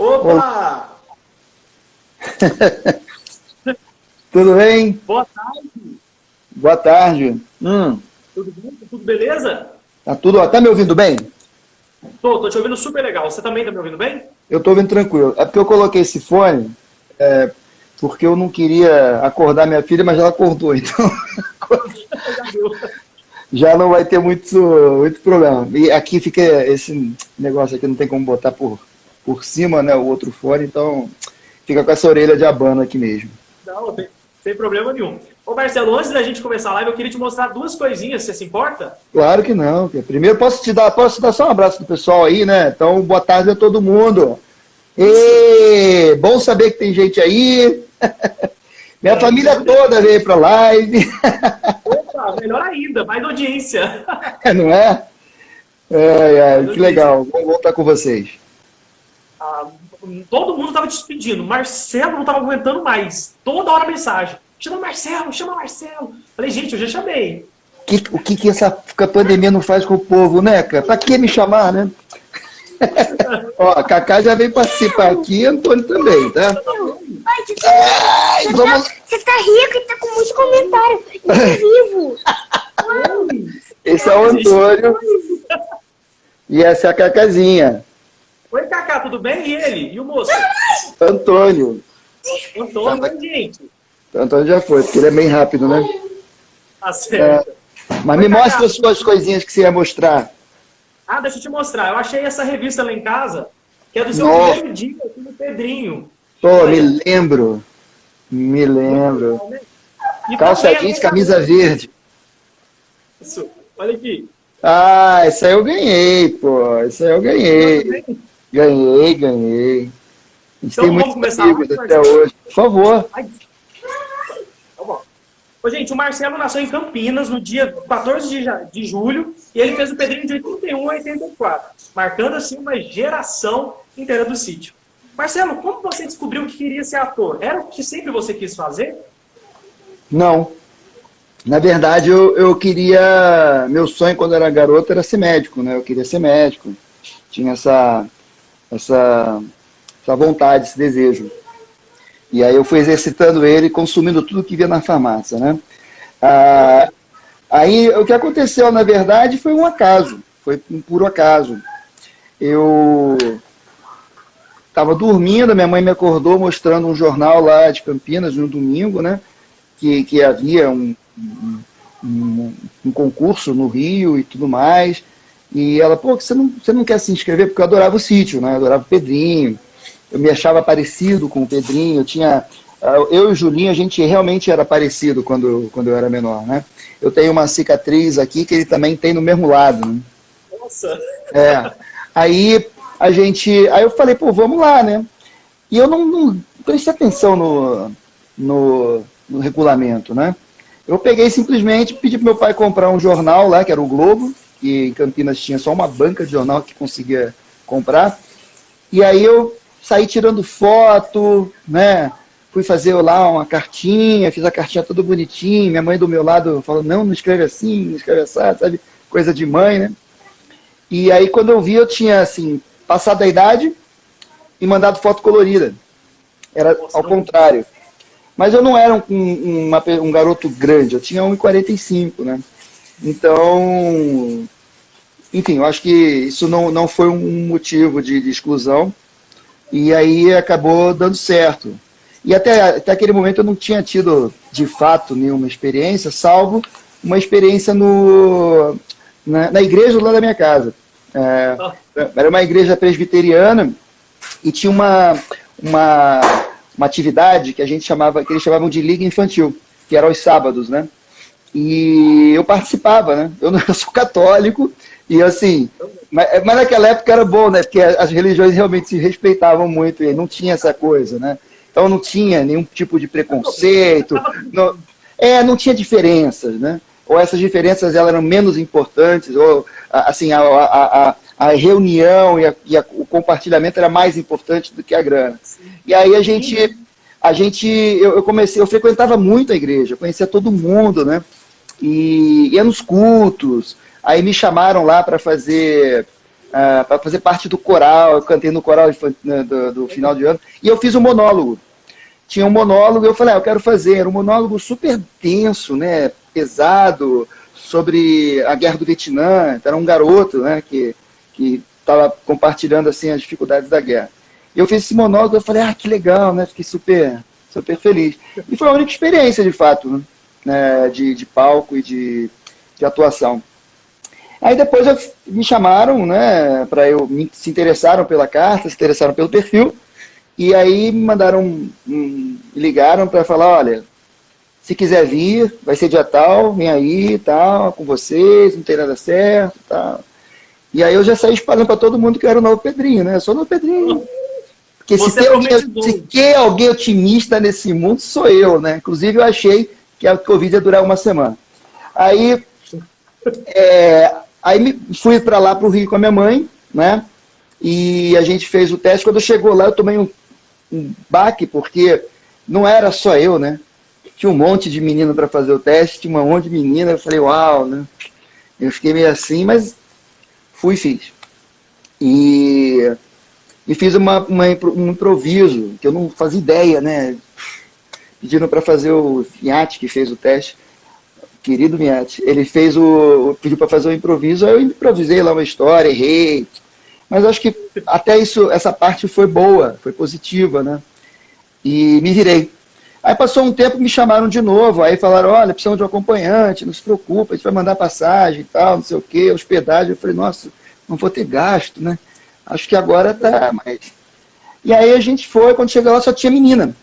Opa! Tudo bem? Boa tarde. Boa tarde. Tudo bem? Tudo beleza? Tá me ouvindo bem? Tô te ouvindo super legal. Você também tá me ouvindo bem? Eu tô ouvindo tranquilo. É porque eu coloquei esse fone, porque eu não queria acordar minha filha, mas ela acordou, então Já deu. já não vai ter muito problema. E aqui fica esse negócio aqui, não tem como botar por cima, né, o outro fone, então fica com essa orelha de abano aqui mesmo. Não, sem problema nenhum. Ô Marcelo, antes da gente começar a live, eu queria te mostrar duas coisinhas, você se importa? Claro que não. Primeiro posso te dar só um abraço do pessoal aí, né? Então, boa tarde a todo mundo. E bom saber que tem gente aí. Minha família toda veio para a live. Opa, melhor ainda, mais audiência. Não é? Que legal. Vamos voltar com vocês. Ah, todo mundo estava te despedindo. Marcelo não estava aguentando mais. Toda hora mensagem. Chama Marcelo, chama Marcelo. Falei, gente, eu já chamei. O que essa pandemia não faz com o povo, né, cara? Pra que me chamar, né? Ó, a Cacá já veio participar aqui, Antônio também, tá? Ai, vamos... Você tá rico e tá com muitos comentários. Tá vivo. Esse é o Antônio. E essa é a Cacazinha. Oi, Cacá, tudo bem? E ele? E o moço? Antônio. Antônio, oi, gente. O Antônio já foi, porque ele é bem rápido, né? Tá certo. Mas me mostra as suas coisinhas que você ia mostrar. Ah, deixa eu te mostrar. Eu achei essa revista lá em casa, que é do seu Nossa. primeiro dia aqui no Pedrinho. Pô, me lembro. Me lembro. E Calça também jeans, camisa verde. Isso. Olha aqui. Ah, isso aí eu ganhei, pô. Isso aí eu ganhei. Ganhei. A gente Então, tem vamos muitos começar amigos lá, até Marcelo? hoje. Por favor. Ai. Tá bom. Ô, gente, o Marcelo nasceu em Campinas no dia 14 de julho e ele fez o Pedrinho de 81 a 84, marcando assim uma geração inteira do sítio. Marcelo, como você descobriu que queria ser ator? Era o que sempre você quis fazer? Não. Na verdade, eu queria... Meu sonho quando era garoto era ser médico, né? Eu queria ser médico. Tinha essa vontade, esse desejo. E aí eu fui exercitando ele, consumindo tudo que via na farmácia, né? Aí o que aconteceu, na verdade, foi um acaso. Foi um puro acaso. Eu estava dormindo, minha mãe me acordou mostrando um jornal lá de Campinas, no domingo, né? Que havia um concurso no Rio e tudo mais. E ela, pô, você não quer se inscrever? Porque eu adorava o sítio, né? Eu adorava o Pedrinho. Eu me achava parecido com o Pedrinho. Eu e o Julinho, a gente realmente era parecido quando eu era menor, né? Eu tenho uma cicatriz aqui que ele também tem no mesmo lado, né? Nossa! Aí eu falei, pô, vamos lá, né? E eu não prestei atenção no regulamento, né? Eu peguei simplesmente, pedi pro meu pai comprar um jornal lá, que era o Globo, que em Campinas tinha só uma banca de jornal que conseguia comprar. E aí eu saí tirando foto, né? Fui fazer lá uma cartinha, fiz a cartinha toda bonitinha. Minha mãe do meu lado falou, não escreve assim, não escreve assim, sabe? Coisa de mãe, né? E aí quando eu vi, eu tinha, assim, passado a idade e mandado foto colorida. Era ao contrário. Mas eu não era um garoto grande, eu tinha 1,45, né? Então, enfim, eu acho que isso não foi um motivo de exclusão. E aí acabou dando certo. E até aquele momento eu não tinha tido, de fato, nenhuma experiência, salvo uma experiência na igreja lá da minha casa. Era uma igreja presbiteriana e tinha uma atividade que eles chamavam de liga infantil, que era aos sábados, né? E eu participava, né? Eu sou católico e assim, mas naquela época era bom, né? Porque as religiões realmente se respeitavam muito e não tinha essa coisa, né? Então não tinha nenhum tipo de preconceito, não tinha diferenças, né? Ou essas diferenças elas eram menos importantes, ou assim, a reunião e o compartilhamento era mais importante do que a grana. E aí eu frequentava muito a igreja, conhecia todo mundo, né? E ia nos cultos, aí me chamaram lá para fazer para fazer parte do coral. Eu cantei no coral do final de ano. E eu fiz um monólogo. Tinha um monólogo, eu falei, eu quero fazer. Era um monólogo super denso, né, pesado, sobre a guerra do Vietnã. Era um garoto, né, que estava compartilhando assim, as dificuldades da guerra. E eu fiz esse monólogo, eu falei, que legal, né, fiquei super feliz. E foi a única experiência, de fato, né, de palco e de atuação. Aí depois me chamaram, né, se interessaram pela carta, se interessaram pelo perfil, e aí me mandaram, me ligaram para falar, olha, se quiser vir, vai ser dia tal, vem aí, tal, com vocês, não tem nada certo, tal. E aí eu já saí espalhando para todo mundo que eu era o novo Pedrinho, né, eu sou o novo Pedrinho. Porque se tem alguém otimista nesse mundo, sou eu, né, inclusive eu achei que a Covid ia durar uma semana. Aí fui para lá, para o Rio com a minha mãe, né? E a gente fez o teste. Quando chegou lá, eu tomei um baque, porque não era só eu, né? Tinha um monte de menino para fazer o teste, tinha um monte de menina. Eu falei, uau, né? Eu fiquei meio assim, mas fui e fiz. E fiz um improviso, que eu não fazia ideia, né? Pediram para fazer o Vinhati, que fez o teste. Querido Vinhati, ele pediu para fazer um improviso, aí eu improvisei lá uma história, errei, mas acho que até essa parte foi boa, foi positiva, né? E me virei. Aí passou um tempo, me chamaram de novo, aí falaram, olha, precisamos de um acompanhante, não se preocupa, a gente vai mandar passagem e tal, não sei o quê, hospedagem. Eu falei, nossa, não vou ter gasto, né? Acho que agora tá mais... E aí a gente foi, quando chegou lá só tinha menina.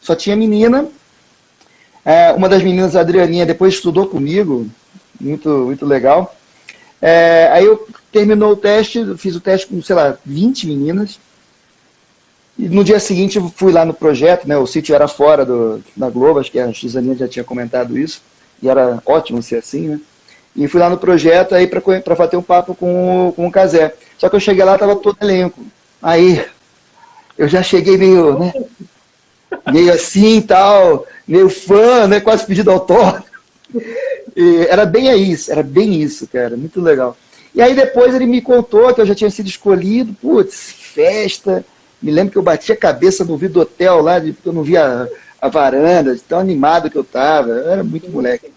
Só tinha menina. Uma das meninas, a Adrianinha, depois estudou comigo, muito, muito legal. Aí eu terminou o teste, fiz o teste com, sei lá, 20 meninas. E no dia seguinte eu fui lá no projeto, né? O sítio era fora da Globo, acho que a Suzaninha já tinha comentado isso, e era ótimo ser assim, né? E fui lá no projeto aí para bater um papo com o Cazé. Só que eu cheguei lá, estava todo elenco. Aí eu já cheguei meio, né? Meio assim e tal, meio fã, né? Quase pedido autógrafo. E era bem isso, cara, muito legal. E aí depois ele me contou que eu já tinha sido escolhido, putz, festa. Me lembro que eu bati a cabeça no vidro do hotel lá, porque eu não via a varanda, de tão animado que eu estava, eu era muito moleque.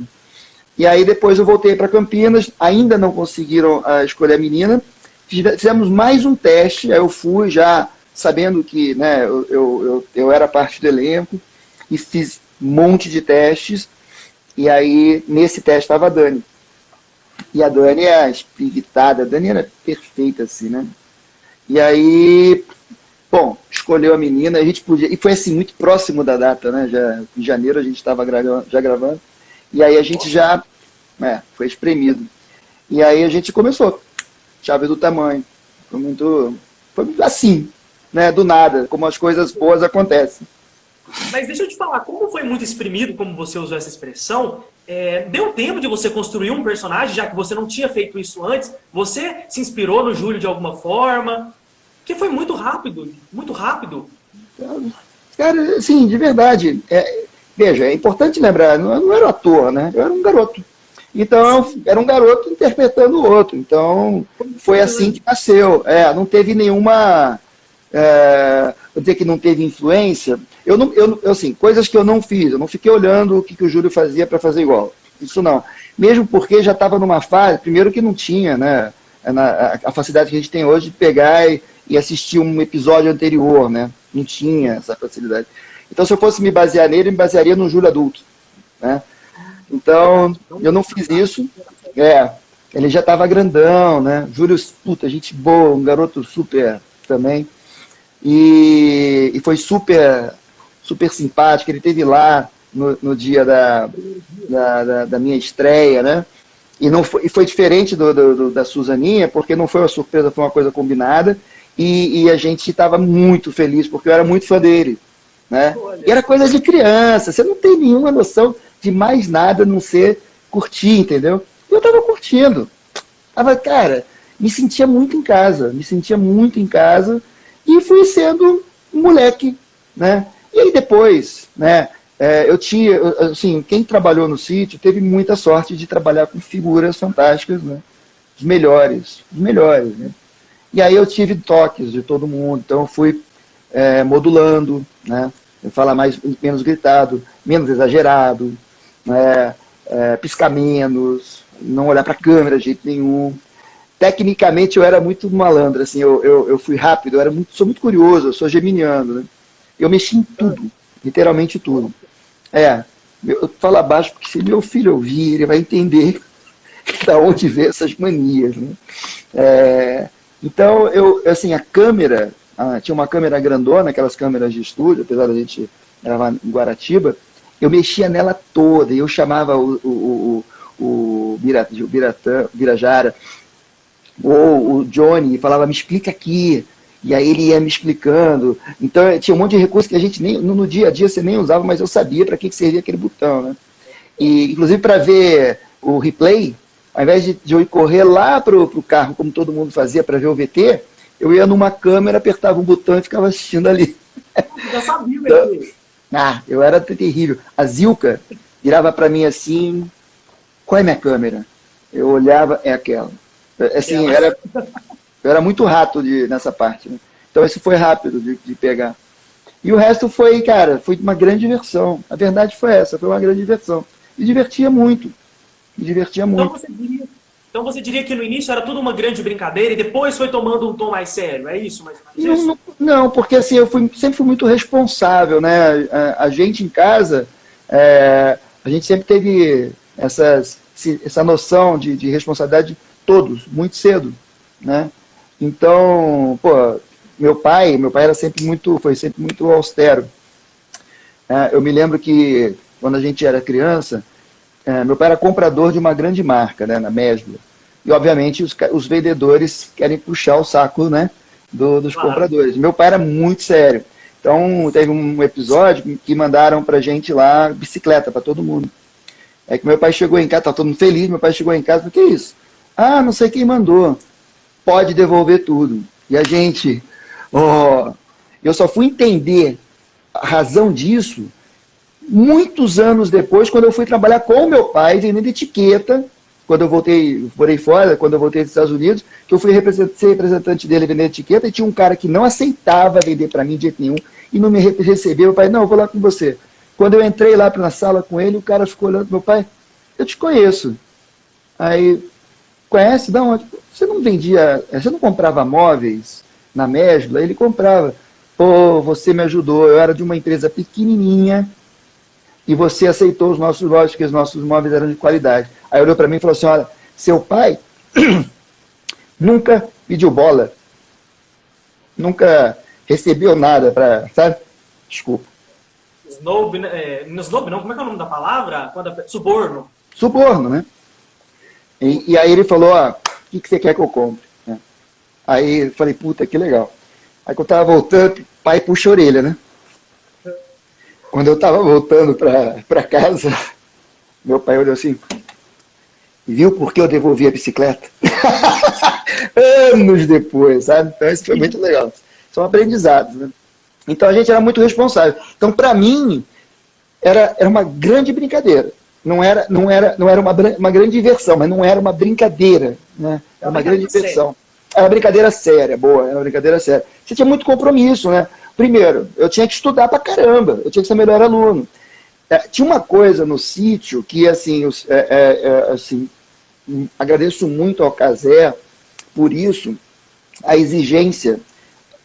E aí depois eu voltei para Campinas, ainda não conseguiram escolher a menina, fizemos mais um teste, aí eu fui já sabendo que, né, eu era parte do elenco, e fiz um monte de testes, e aí nesse teste estava a Dani. E a Dani é espiritada, a Dani era perfeita assim, né? E aí, bom, escolheu a menina, a gente podia, e foi assim, muito próximo da data, né? Já, em janeiro a gente estava já gravando, e aí a gente já foi espremido. E aí a gente começou, chave do tamanho, foi assim, né, do nada, como as coisas boas acontecem. Mas deixa eu te falar, como foi muito exprimido, como você usou essa expressão, deu tempo de você construir um personagem, já que você não tinha feito isso antes? Você se inspirou no Júlio de alguma forma? Porque foi muito rápido, muito rápido. Cara, sim, de verdade. Veja, é importante lembrar, eu não era um ator, né? Eu era um garoto. Então, era um garoto interpretando o outro. Então, foi assim que nasceu. Não teve nenhuma... vou dizer que não teve influência. Assim, coisas que eu não fiz. Eu não fiquei olhando o que o Júlio fazia para fazer igual. Isso não. Mesmo porque já estava numa fase, primeiro que não tinha, né? A facilidade que a gente tem hoje de pegar e assistir um episódio anterior, né? Não tinha essa facilidade. Então, se eu fosse me basear nele, eu me basearia no Júlio adulto, né? Então, eu não fiz isso. Ele já estava grandão, né? Júlio, puta, gente boa, um garoto super também. E foi super simpático. Ele esteve lá no dia da minha estreia, né? E foi diferente da Suzaninha, porque não foi uma surpresa, foi uma coisa combinada. E a gente estava muito feliz, porque eu era muito fã dele, né? E era coisa de criança, você não tem nenhuma noção de mais nada a não ser curtir, entendeu? E eu estava curtindo. Cara, me sentia muito em casa, e fui sendo um moleque, né? E aí depois, né? Eu tinha, assim, quem trabalhou no sítio teve muita sorte de trabalhar com figuras fantásticas, né? os melhores, né? E aí eu tive toques de todo mundo, então eu fui modulando, né? Falar menos gritado, menos exagerado, né? Piscar menos, não olhar para a câmera de jeito nenhum. Tecnicamente eu era muito malandro, assim, eu fui rápido, sou muito curioso, eu sou geminiano, né? Eu mexi em tudo, literalmente tudo. Eu falo abaixo porque se meu filho ouvir, ele vai entender da onde vem essas manias, né? Então, assim, a câmera, tinha uma câmera grandona, aquelas câmeras de estúdio, apesar da gente gravar em Guaratiba, eu mexia nela toda, e eu chamava o Birajara, ou o Johnny, e falava, me explica aqui, e aí ele ia me explicando. Então, tinha um monte de recurso que a gente nem, no dia a dia você nem usava, mas eu sabia para que servia aquele botão, né? E, inclusive, para ver o replay, ao invés de eu ir correr lá para o carro, como todo mundo fazia para ver o VT, eu ia numa câmera, apertava um botão e ficava assistindo ali. Já sabia, meu Deus. Eu era terrível. A Zilka virava para mim assim, qual é minha câmera? Eu olhava, é aquela. Assim, eu era muito rato nessa parte, né? Então isso foi rápido de pegar. E o resto foi, cara, foi uma grande diversão. A verdade foi essa, foi uma grande diversão. E divertia muito. Me divertia muito. Então você diria que no início era tudo uma grande brincadeira e depois foi tomando um tom mais sério, é isso? Não, porque assim, sempre fui muito responsável, né? A gente em casa, a gente sempre teve essa noção de responsabilidade todos, muito cedo, né? Então, pô, meu pai foi sempre muito austero. Eu me lembro que quando a gente era criança, meu pai era comprador de uma grande marca, né, na Mesbla. E, obviamente, os vendedores querem puxar o saco, né, dos compradores. Meu pai era muito sério. Então, teve um episódio que mandaram pra gente lá bicicleta para todo mundo. É que meu pai chegou em casa, tá todo mundo feliz, meu pai chegou em casa e falou, que é isso? Não sei quem mandou. Pode devolver tudo. E a gente, eu só fui entender a razão disso muitos anos depois, quando eu fui trabalhar com o meu pai, vendendo etiqueta, quando eu morei fora, quando eu voltei dos Estados Unidos, que eu fui ser representante dele vendendo etiqueta, e tinha um cara que não aceitava vender para mim de jeito nenhum, e não me recebeu. Meu pai, não, eu vou lá com você. Quando eu entrei lá na sala com ele, o cara ficou olhando, meu pai, eu te conheço. Aí, conhece? De onde? Você não comprava móveis na Mesbla? Ele comprava. Pô, você me ajudou, eu era de uma empresa pequenininha, e você aceitou os nossos móveis, porque os nossos móveis eram de qualidade. Aí olhou para mim e falou assim, olha, seu pai nunca pediu bola, nunca recebeu nada para, sabe? Desculpa. Snob, não, como é que é o nome da palavra? Suborno. Suborno, né? E aí ele falou, o que você quer que eu compre? Aí eu falei, puta, que legal. Aí quando eu tava voltando, o pai puxa a orelha, né? Quando eu estava voltando para casa, meu pai olhou assim, viu por que eu devolvi a bicicleta? Anos depois, sabe? Então isso foi muito legal. São aprendizados, né? Então a gente era muito responsável. Então, para mim, era uma grande brincadeira. Não era uma grande diversão, mas não era uma brincadeira, né? Era uma grande diversão. Era uma brincadeira séria, boa, era uma brincadeira séria. Você tinha muito compromisso, né? Primeiro, eu tinha que estudar pra caramba, eu tinha que ser melhor aluno. Tinha uma coisa no sítio que, assim, agradeço muito ao Cazé por isso, a exigência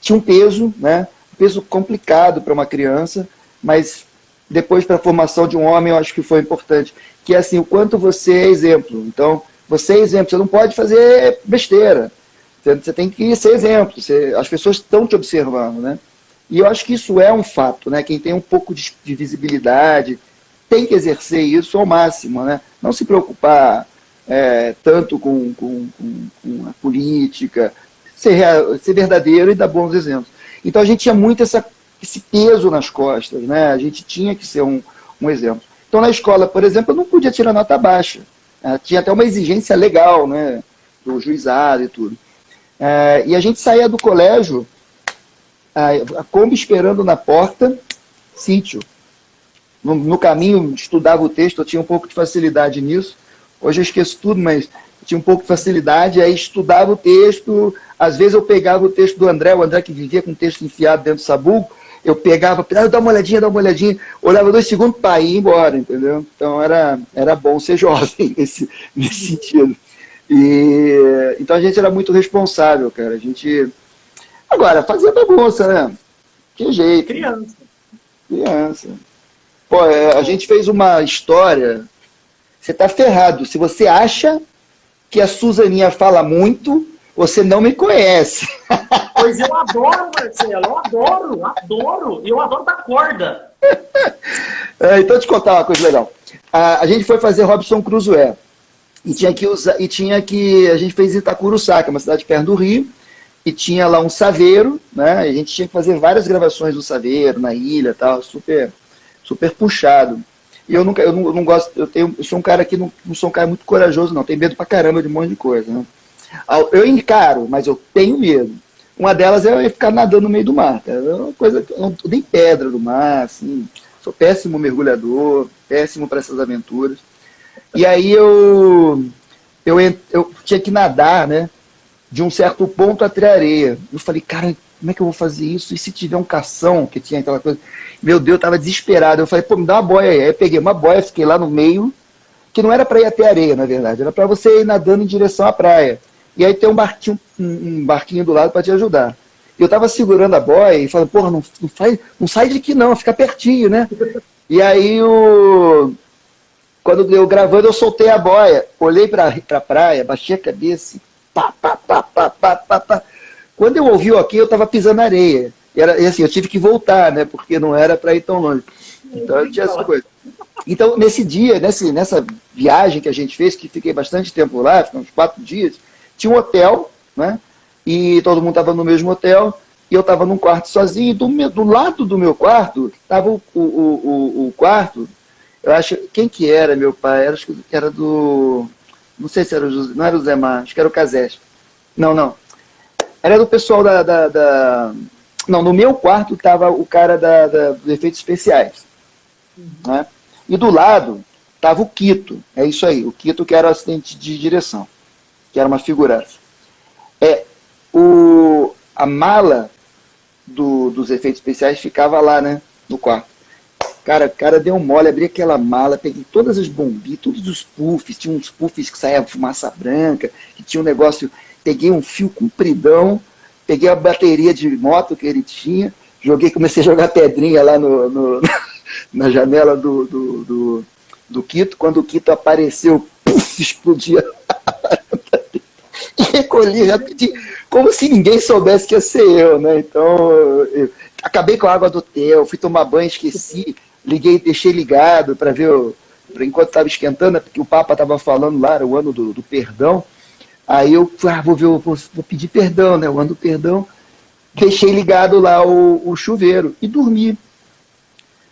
tinha um peso, né? Um peso complicado para uma criança, mas depois para a formação de um homem eu acho que foi importante, que é assim, o quanto você é exemplo. Então, você é exemplo, você não pode fazer besteira, você tem que ser exemplo, as pessoas estão te observando, né? E eu acho que isso é um fato, né? Quem tem um pouco de visibilidade tem que exercer isso ao máximo, né? Não se preocupar tanto com a política, ser verdadeiro e dar bons exemplos. Então a gente tinha muito esse peso nas costas, né? A gente tinha que ser um exemplo. Então na escola, por exemplo, eu não podia tirar nota baixa. Tinha até uma exigência legal, né? Do juizado e tudo. E a gente saía do colégio, a Kombi esperando na porta, sítio. No caminho, estudava o texto, eu tinha um pouco de facilidade nisso. Hoje eu esqueço tudo, mas tinha um pouco de facilidade, aí estudava o texto, às vezes eu pegava o texto do André, o André que vivia com o texto enfiado dentro do sabugo, eu pegava, dá uma olhadinha, olhava 2 segundos, pá, e ia embora, entendeu? Então era bom ser jovem nesse sentido. Então a gente era muito responsável, cara. A gente. Agora, fazia bagunça, né? Que jeito. Criança. Pô, a gente fez uma história. Você tá ferrado. Se você acha que a Suzaninha fala muito, você não me conhece. Pois eu adoro, Marcelo. Eu adoro. E eu adoro dar corda. Então, deixa eu te contar uma coisa legal. A gente foi fazer Robinson Crusoe. A gente fez Itacuruçá, que é uma cidade perto do Rio, e tinha lá um saveiro, né? E a gente tinha que fazer várias gravações do saveiro, na ilha, tal, super puxado. E eu não gosto, eu sou um cara que não sou um cara muito corajoso, não, tenho medo pra caramba de um monte de coisa, né? Eu encaro, mas eu tenho medo. Uma delas é eu ficar nadando no meio do mar, cara. É uma coisa que eu não nem pedra do mar, assim. Sou péssimo mergulhador, péssimo para essas aventuras. E aí eu tinha que nadar, né? De um certo ponto até a areia. Eu falei, cara, como é que eu vou fazer isso? E se tiver um cação, que tinha aquela coisa... Meu Deus, eu tava desesperado. Eu falei, pô, me dá uma boia aí. Aí eu peguei uma boia, fiquei lá no meio, que não era para ir até a areia, na verdade. Era para você ir nadando em direção à praia. E aí tem um barquinho do lado para te ajudar. E eu tava segurando a boia e falando, porra, não sai de aqui não, fica pertinho, né? E aí quando eu gravando, eu soltei a boia, olhei para a praia, baixei a cabeça, pá, pá, pá, pá, pá, pá, pá. Quando eu ouvi o ok, eu estava pisando na areia. E assim, eu tive que voltar, né? Porque não era para ir tão longe. Então eu tinha essa coisa. Então, nesse dia, nessa viagem que a gente fez, que fiquei bastante tempo lá, ficamos 4 dias, tinha um hotel, né? E todo mundo estava no mesmo hotel, e eu estava num quarto sozinho, e do lado do meu quarto, estava o quarto. Eu acho, quem que era meu pai? Acho que era do... Não sei se era o José, não era o Zé Mar, acho que era o Casés. Não. Era do pessoal Não, no meu quarto estava o cara dos efeitos especiais. Né? E do lado estava o Quito, é isso aí, o Quito que era o assistente de direção, que era uma figuraça. A mala dos efeitos especiais ficava lá, né, no quarto. Cara, o cara deu um mole, abri aquela mala, peguei todas as bombinhas, todos os puffs, tinha uns puffs que saía fumaça branca, que tinha um negócio, peguei um fio compridão, peguei a bateria de moto que ele tinha, comecei a jogar pedrinha lá na janela do Quito, quando o Quito apareceu, puff, explodia e recolhi rapidinho, como se ninguém soubesse que ia ser eu, né? Então, eu acabei com a água do hotel, fui tomar banho, esqueci, deixei ligado para ver, enquanto estava esquentando, porque o Papa estava falando lá, era o ano do perdão, aí eu vou pedir perdão, né? O ano do perdão, deixei ligado lá o chuveiro e dormi.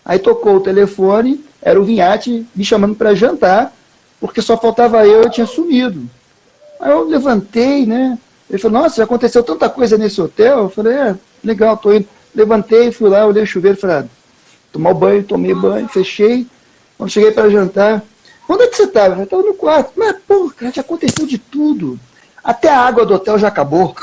Aí tocou o telefone, era o Vinhate me chamando para jantar, porque só faltava eu tinha sumido. Aí eu levantei, né? Ele falou, nossa, já aconteceu tanta coisa nesse hotel. Eu falei, legal, tô indo. Levantei, fui lá, olhei o chuveiro e falei, tomar banho, tomei banho, fechei. Quando cheguei para jantar, onde é que você estava? Eu estava no quarto. Mas, porra, cara, já aconteceu de tudo. Até a água do hotel já acabou.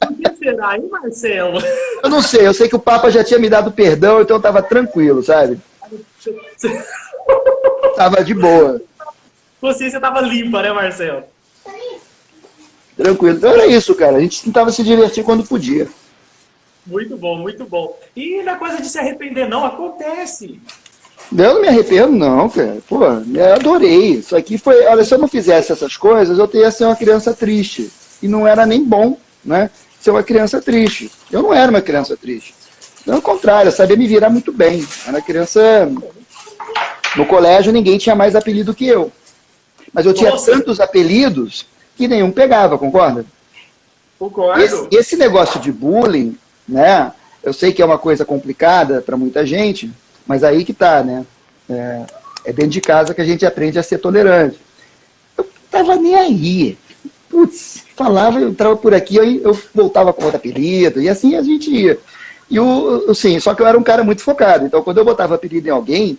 O que será, hein, Marcelo? Eu não sei, eu sei que o Papa já tinha me dado perdão, então eu estava tranquilo, sabe? Tava de boa. Consciência estava limpa, né, Marcelo? Tranquilo. Então era isso, cara. A gente tentava se divertir quando podia. Muito bom, muito bom. E na coisa de se arrepender, não, acontece. Eu não me arrependo, não, cara. Pô, eu adorei. Isso aqui foi... Olha, se eu não fizesse essas coisas, eu teria ser uma criança triste. E não era nem bom, né? Ser uma criança triste. Eu não era uma criança triste. Pelo contrário, eu sabia me virar muito bem. Era criança... No colégio, ninguém tinha mais apelido que eu. Mas eu tinha tantos apelidos que nenhum pegava, concorda? Concordo. Esse negócio de bullying, né? Eu sei que é uma coisa complicada para muita gente, mas aí que tá, né? É dentro de casa que a gente aprende a ser tolerante. Eu tava nem aí. Putz, falava, eu entrava por aqui, aí eu voltava com outro apelido, e assim a gente ia. E sim, só que eu era um cara muito focado. Então, quando eu botava apelido em alguém,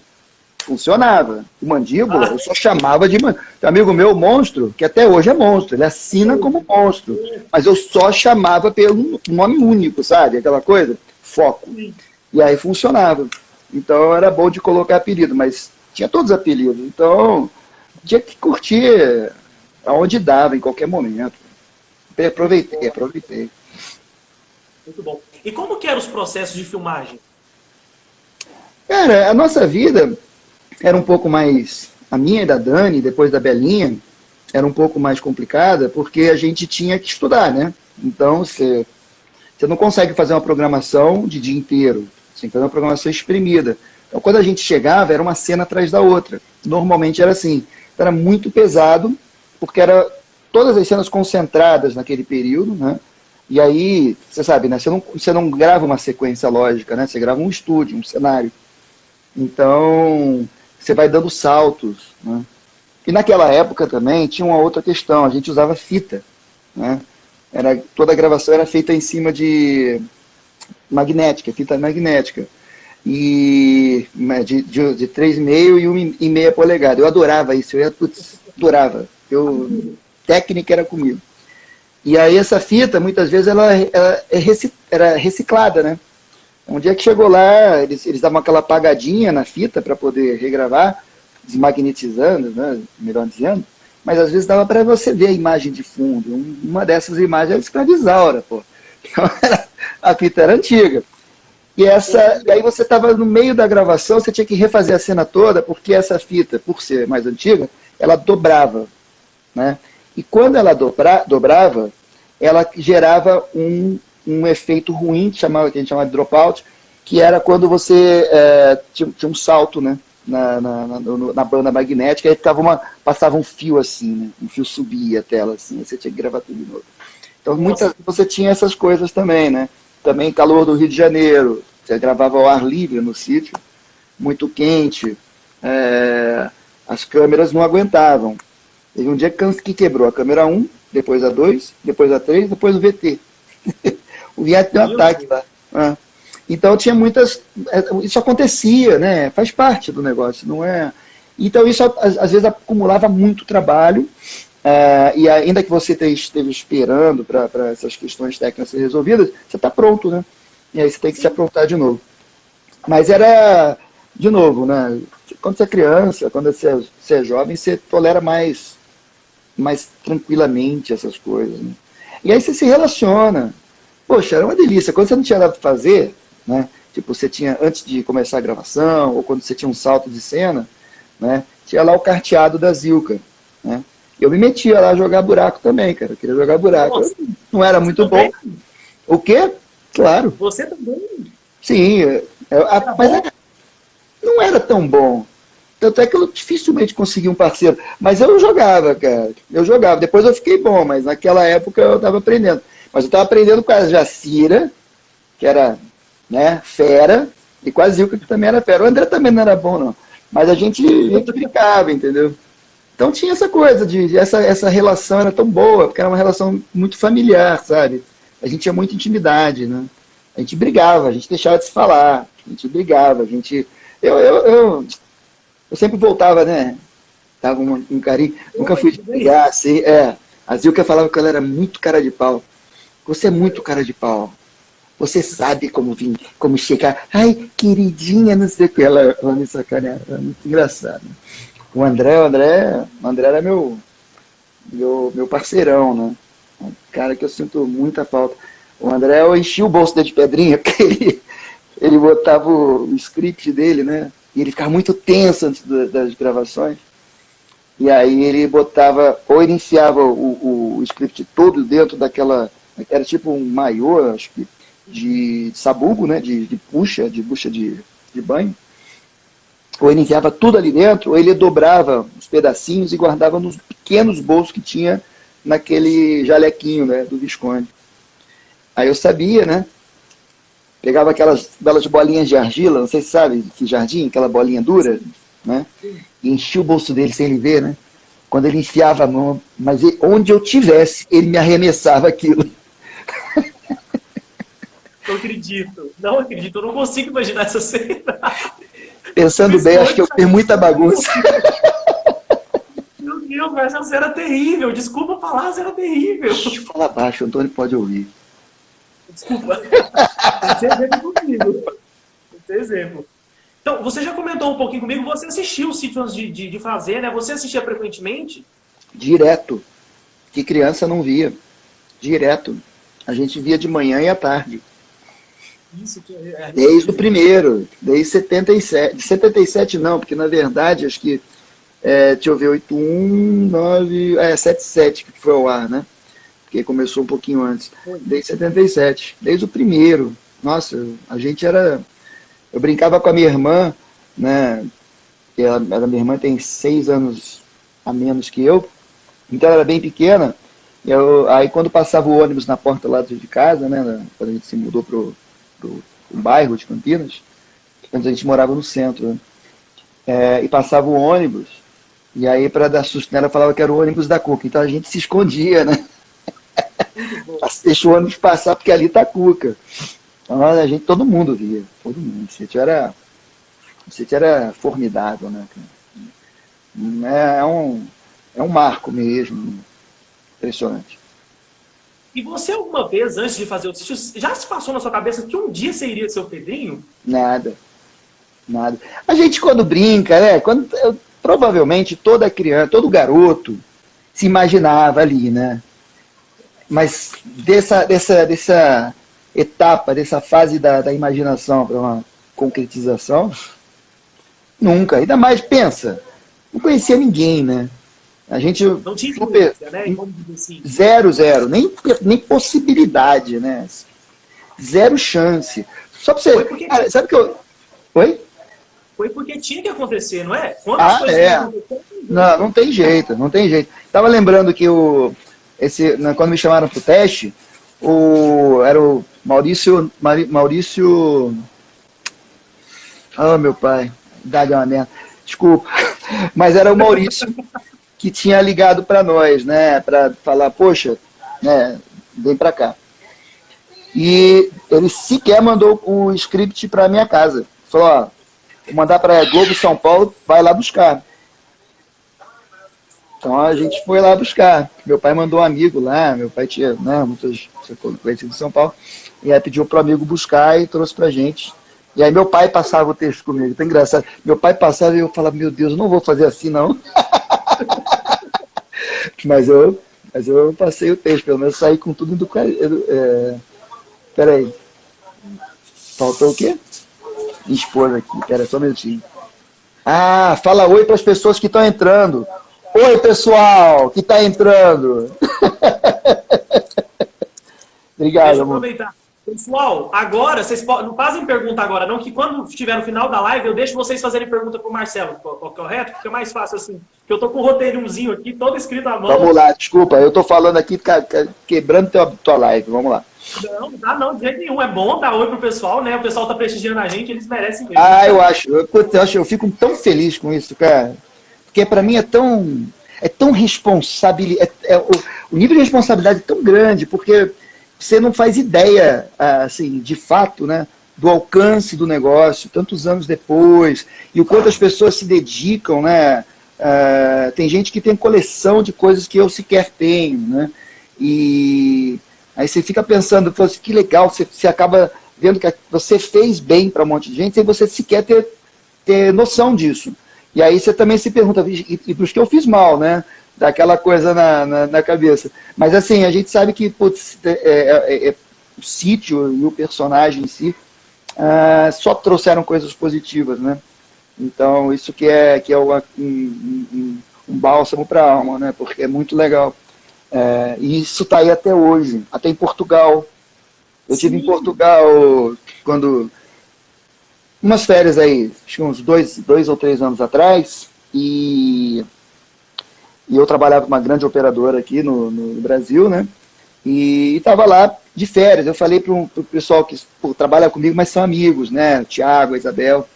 funcionava. O Mandíbula, eu só chamava de... Tem um amigo meu, Monstro, que até hoje é Monstro, ele assina como Monstro, mas eu só chamava pelo nome único, sabe? Aquela coisa, foco. E aí funcionava. Então era bom de colocar apelido, mas tinha todos os apelidos. Então tinha que curtir aonde dava, em qualquer momento. Aproveitei. Muito bom. E como que eram os processos de filmagem? Cara, a nossa vida era um pouco mais... A minha e da Dani, depois da Belinha, era um pouco mais complicada, porque a gente tinha que estudar, né? Então, você não consegue fazer uma programação de dia inteiro. Você tem que fazer uma programação exprimida. Então, quando a gente chegava, era uma cena atrás da outra. Normalmente era assim. Então, era muito pesado, porque era todas as cenas concentradas naquele período, né? E aí, você sabe, né? Você não grava uma sequência lógica, né? Você grava um estúdio, um cenário. Então, você vai dando saltos, né? E naquela época também tinha uma outra questão, a gente usava fita, né? Toda a gravação era feita em cima de magnética, fita magnética, e de 3,5 e 1,5 polegada. Eu adorava isso, adorava. Técnica era comigo. E aí essa fita, muitas vezes, era reciclada, né? Um dia que chegou lá, eles davam aquela apagadinha na fita para poder regravar, desmagnetizando, né, melhor dizendo, mas às vezes dava para você ver a imagem de fundo. Uma dessas imagens era escravizaura, pô. Então, a fita era antiga. E aí você estava no meio da gravação, você tinha que refazer a cena toda, porque essa fita, por ser mais antiga, ela dobrava, né? E quando ela dobrava, ela gerava um efeito ruim, que a gente chamava de dropout, que era quando você tinha um salto, né, na banda magnética, aí passava um fio assim, né, um fio subia a tela assim, aí você tinha que gravar tudo de novo. Então você tinha essas coisas também, né? Também calor do Rio de Janeiro, você gravava ao ar livre no sítio, muito quente, as câmeras não aguentavam. Teve um dia que quebrou a câmera 1, depois a 2, depois a 3, depois o VT. O Viet deu um ataque lá. Então tinha muitas... Isso acontecia, né? Faz parte do negócio, não é... Então isso às vezes acumulava muito trabalho, e ainda que você esteja esperando para essas questões técnicas serem resolvidas, você está pronto, né? E aí você tem que se aprontar de novo. Mas era, de novo, né? Quando você é criança, quando você é jovem, você tolera mais tranquilamente essas coisas, né? E aí você se relaciona. Poxa, era uma delícia. Quando você não tinha nada para fazer, né? Tipo, você tinha, antes de começar a gravação, ou quando você tinha um salto de cena, né? Tinha lá o carteado da Zilca, né? Eu me metia lá a jogar buraco também, cara. Eu queria jogar buraco. Nossa, não era muito bom. O quê? Claro. Você também? Sim. Mas não era tão bom. Tanto é que eu dificilmente consegui um parceiro. Mas eu jogava, cara. Eu jogava. Depois eu fiquei bom, mas naquela época eu estava aprendendo. Mas eu estava aprendendo com a Jacira, que era, né, fera, e com a Zilca, que também era fera. O André também não era bom, não. Mas a gente brincava, entendeu? Então tinha essa coisa, essa relação era tão boa, porque era uma relação muito familiar, sabe? A gente tinha muita intimidade, né? A gente brigava, a gente deixava de se falar, a gente brigava, a gente... Eu sempre voltava, né? Tava um carinho, nunca fui de brigar, assim, A Zilca falava que ela era muito cara de pau. Você é muito cara de pau. Você sabe como vir, como chegar. Ai, queridinha, não sei o que. Ela me sacaneava, era muito engraçado. O André era meu parceirão, né? Um cara que eu sinto muita falta. O André, eu enchi o bolso dele de pedrinha, porque ele botava o script dele, né? E ele ficava muito tenso antes das gravações. E aí ele botava, ou ele enfiava o script todo dentro daquela, era tipo um maiô, acho que, de sabugo, né? De bucha de banho. Ou ele enfiava tudo ali dentro, ou ele dobrava os pedacinhos e guardava nos pequenos bolsos que tinha naquele jalequinho, né, do Visconde. Aí eu sabia, né? Pegava aquelas belas bolinhas de argila, não sei se sabe, que jardim, aquela bolinha dura, né? E enchia o bolso dele sem ele ver, né? Quando ele enfiava a mão, mas onde eu tivesse, ele me arremessava aquilo. Não acredito, eu não consigo imaginar essa cena. Pensando bem, acho que eu fiz muita bagunça. Meu Deus, mas essa era terrível. Desculpa falar, essa era terrível. Deixa eu falar baixo, o Antônio pode ouvir. Desculpa. Tem que ser exemplo comigo. Tem que ser exemplo. Então, você já comentou um pouquinho comigo, você assistiu o Sítio Antes de Fazer, né? Você assistia frequentemente? Direto. Que criança não via. Direto. A gente via de manhã e à tarde. Isso. Desde o primeiro. Desde 77. De 77 não, porque na verdade, acho que... deixa eu ver, 81, 9... 77 que foi ao ar, né? Porque começou um pouquinho antes. Desde 77. Desde o primeiro. Nossa, a gente era... Eu brincava com a minha irmã, né? Minha irmã tem 6 anos a menos que eu, então ela era bem pequena. Aí quando passava o ônibus na porta lá de casa, né? Quando a gente se mudou pro bairro de Campinas, quando a gente morava no centro, né? E passava o ônibus, e aí para dar susto nela, falava que era o ônibus da Cuca. Então a gente se escondia, né? Deixa o ônibus passar porque ali tá a Cuca. Então, a gente, todo mundo via, todo mundo. O sítio era formidável, né? É um marco mesmo, impressionante. E você alguma vez, antes de fazer o sítio, já se passou na sua cabeça que um dia você iria ser o Pedrinho? Nada. A gente quando brinca, né? Provavelmente toda criança, todo garoto se imaginava ali, né? Mas dessa etapa, dessa fase da imaginação para uma concretização, nunca. Ainda mais, pensa, não conhecia ninguém, né? A gente não tinha influência, né? Assim. Zero, nem possibilidade, né? Zero chance. Só pra você... Porque... Cara, sabe que eu... Oi? Foi porque tinha que acontecer, não é? Quantas coisas não tem jeito. Tava lembrando que quando me chamaram pro teste, era o Maurício... Oh, meu pai, idade é uma merda. Desculpa. Mas era o Maurício que tinha ligado para nós, né? Para falar, poxa, né? Vem para cá. E ele sequer mandou o script para minha casa. Falou, ó, vou mandar para Globo São Paulo, vai lá buscar. Então a gente foi lá buscar. Meu pai mandou um amigo lá, meu pai tinha, né, muitos conhecidos de São Paulo, e aí pediu pro amigo buscar e trouxe pra gente. E aí meu pai passava o texto comigo, tá engraçado. Meu pai passava e eu falava, meu Deus, não vou fazer assim não. mas eu passei o texto, pelo menos saí com tudo do... Peraí. Faltou o quê? Minha esposa aqui, pera só um minutinho. Ah, fala oi para as pessoas que estão entrando. Oi, pessoal, que está entrando. Obrigado, Deixa eu amor. aproveitar. Pessoal, agora, vocês não fazem pergunta agora, não, que quando estiver no final da live, eu deixo vocês fazerem pergunta para o Marcelo, correto? Fica mais fácil assim. Porque eu tô com um roteirinhozinho aqui, todo escrito à mão. Vamos lá, desculpa, eu tô falando aqui, quebrando tua live, vamos lá. Não dá não, de jeito nenhum. É bom dar oi pro pessoal, né? O pessoal tá prestigiando a gente, eles merecem mesmo. Ah, eu acho. Eu fico tão feliz com isso, cara. Porque para mim é tão responsável. O nível de responsabilidade é tão grande, porque você não faz ideia, assim, de fato, né, do alcance do negócio, tantos anos depois, e o quanto as pessoas se dedicam, né? Tem gente que tem coleção de coisas que eu sequer tenho, né? E aí você fica pensando, que legal, você acaba vendo que você fez bem para um monte de gente sem você sequer ter noção disso. E aí você também se pergunta, e por que eu fiz mal, né? Daquela coisa na cabeça. Mas assim, a gente sabe que putz, o sítio e o personagem em si só trouxeram coisas positivas, né? Então, isso que é um bálsamo para a alma, né? Porque é muito legal. E isso está aí até hoje, até em Portugal. Eu estive em Portugal quando... umas férias aí, acho que uns 2 ou 3 anos atrás, e eu trabalhava com uma grande operadora aqui no Brasil, né? E estava lá de férias. Eu falei para o pessoal que trabalha comigo, mas são amigos, né? O Thiago, a Isabel.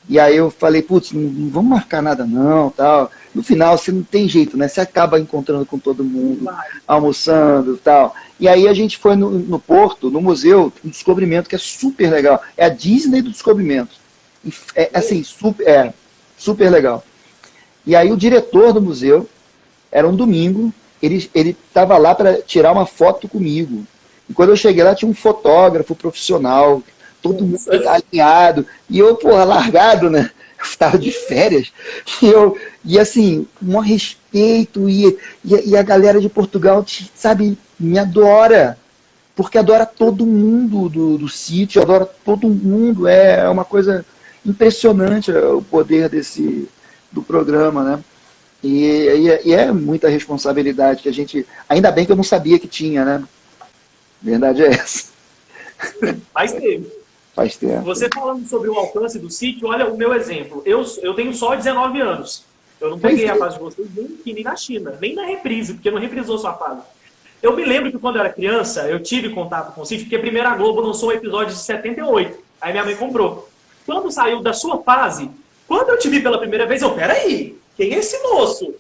E aí eu falei, putz, não vamos marcar nada não, tal. No final, você não tem jeito, né? Você acaba encontrando com todo mundo, almoçando, tal. E aí a gente foi no Porto, no museu, um descobrimento que é super legal. É a Disney do descobrimento. Assim, super legal. E aí o diretor do museu, era um domingo, ele estava lá para tirar uma foto comigo. E quando eu cheguei lá, tinha um fotógrafo profissional, todo mundo alinhado, e eu, porra, largado, né? Eu estava de férias, e assim, um respeito, e a galera de Portugal, sabe, me adora, porque adora todo mundo do sítio, adora todo mundo, é uma coisa impressionante o poder do programa, né? E é muita responsabilidade que a gente, ainda bem que eu não sabia que tinha, né? Verdade é essa. Mas teve. Faz tempo. Você falando sobre o alcance do sítio, olha o meu exemplo. Eu tenho só 19 anos. Eu não peguei a fase de vocês nem aqui, nem na China, nem na reprise, porque não reprisou sua fase. Eu me lembro que quando eu era criança, eu tive contato com o sítio, porque primeiro a Globo lançou um episódio de 78. Aí minha mãe comprou. Quando saiu da sua fase, quando eu te vi pela primeira vez, peraí, quem é esse moço?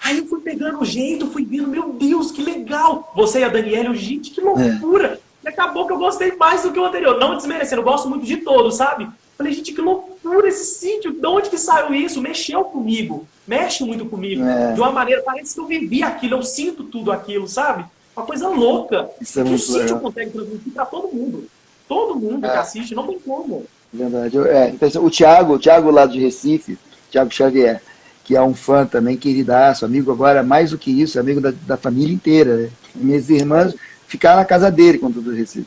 Aí eu fui pegando o jeito, fui vendo, meu Deus, que legal. Você e a Daniela, gente, que loucura. E acabou que eu gostei mais do que o anterior. Não desmerecendo, eu gosto muito de todos, sabe? Falei, gente, que loucura esse sítio. De onde que saiu isso? Mexeu comigo. Mexe muito comigo. De uma maneira, parece que eu vivi aquilo, eu sinto tudo aquilo, sabe? Uma coisa louca. Isso é que o muito sítio legal. consegue transmitir pra todo mundo. Todo mundo que assiste, não tem como. Verdade. Então, o Thiago lá de Recife, Thiago Xavier, que é um fã também, queridaço, amigo agora, mais do que isso, amigo da família inteira. Né? Minhas irmãs ficaram na casa dele quando do Recife.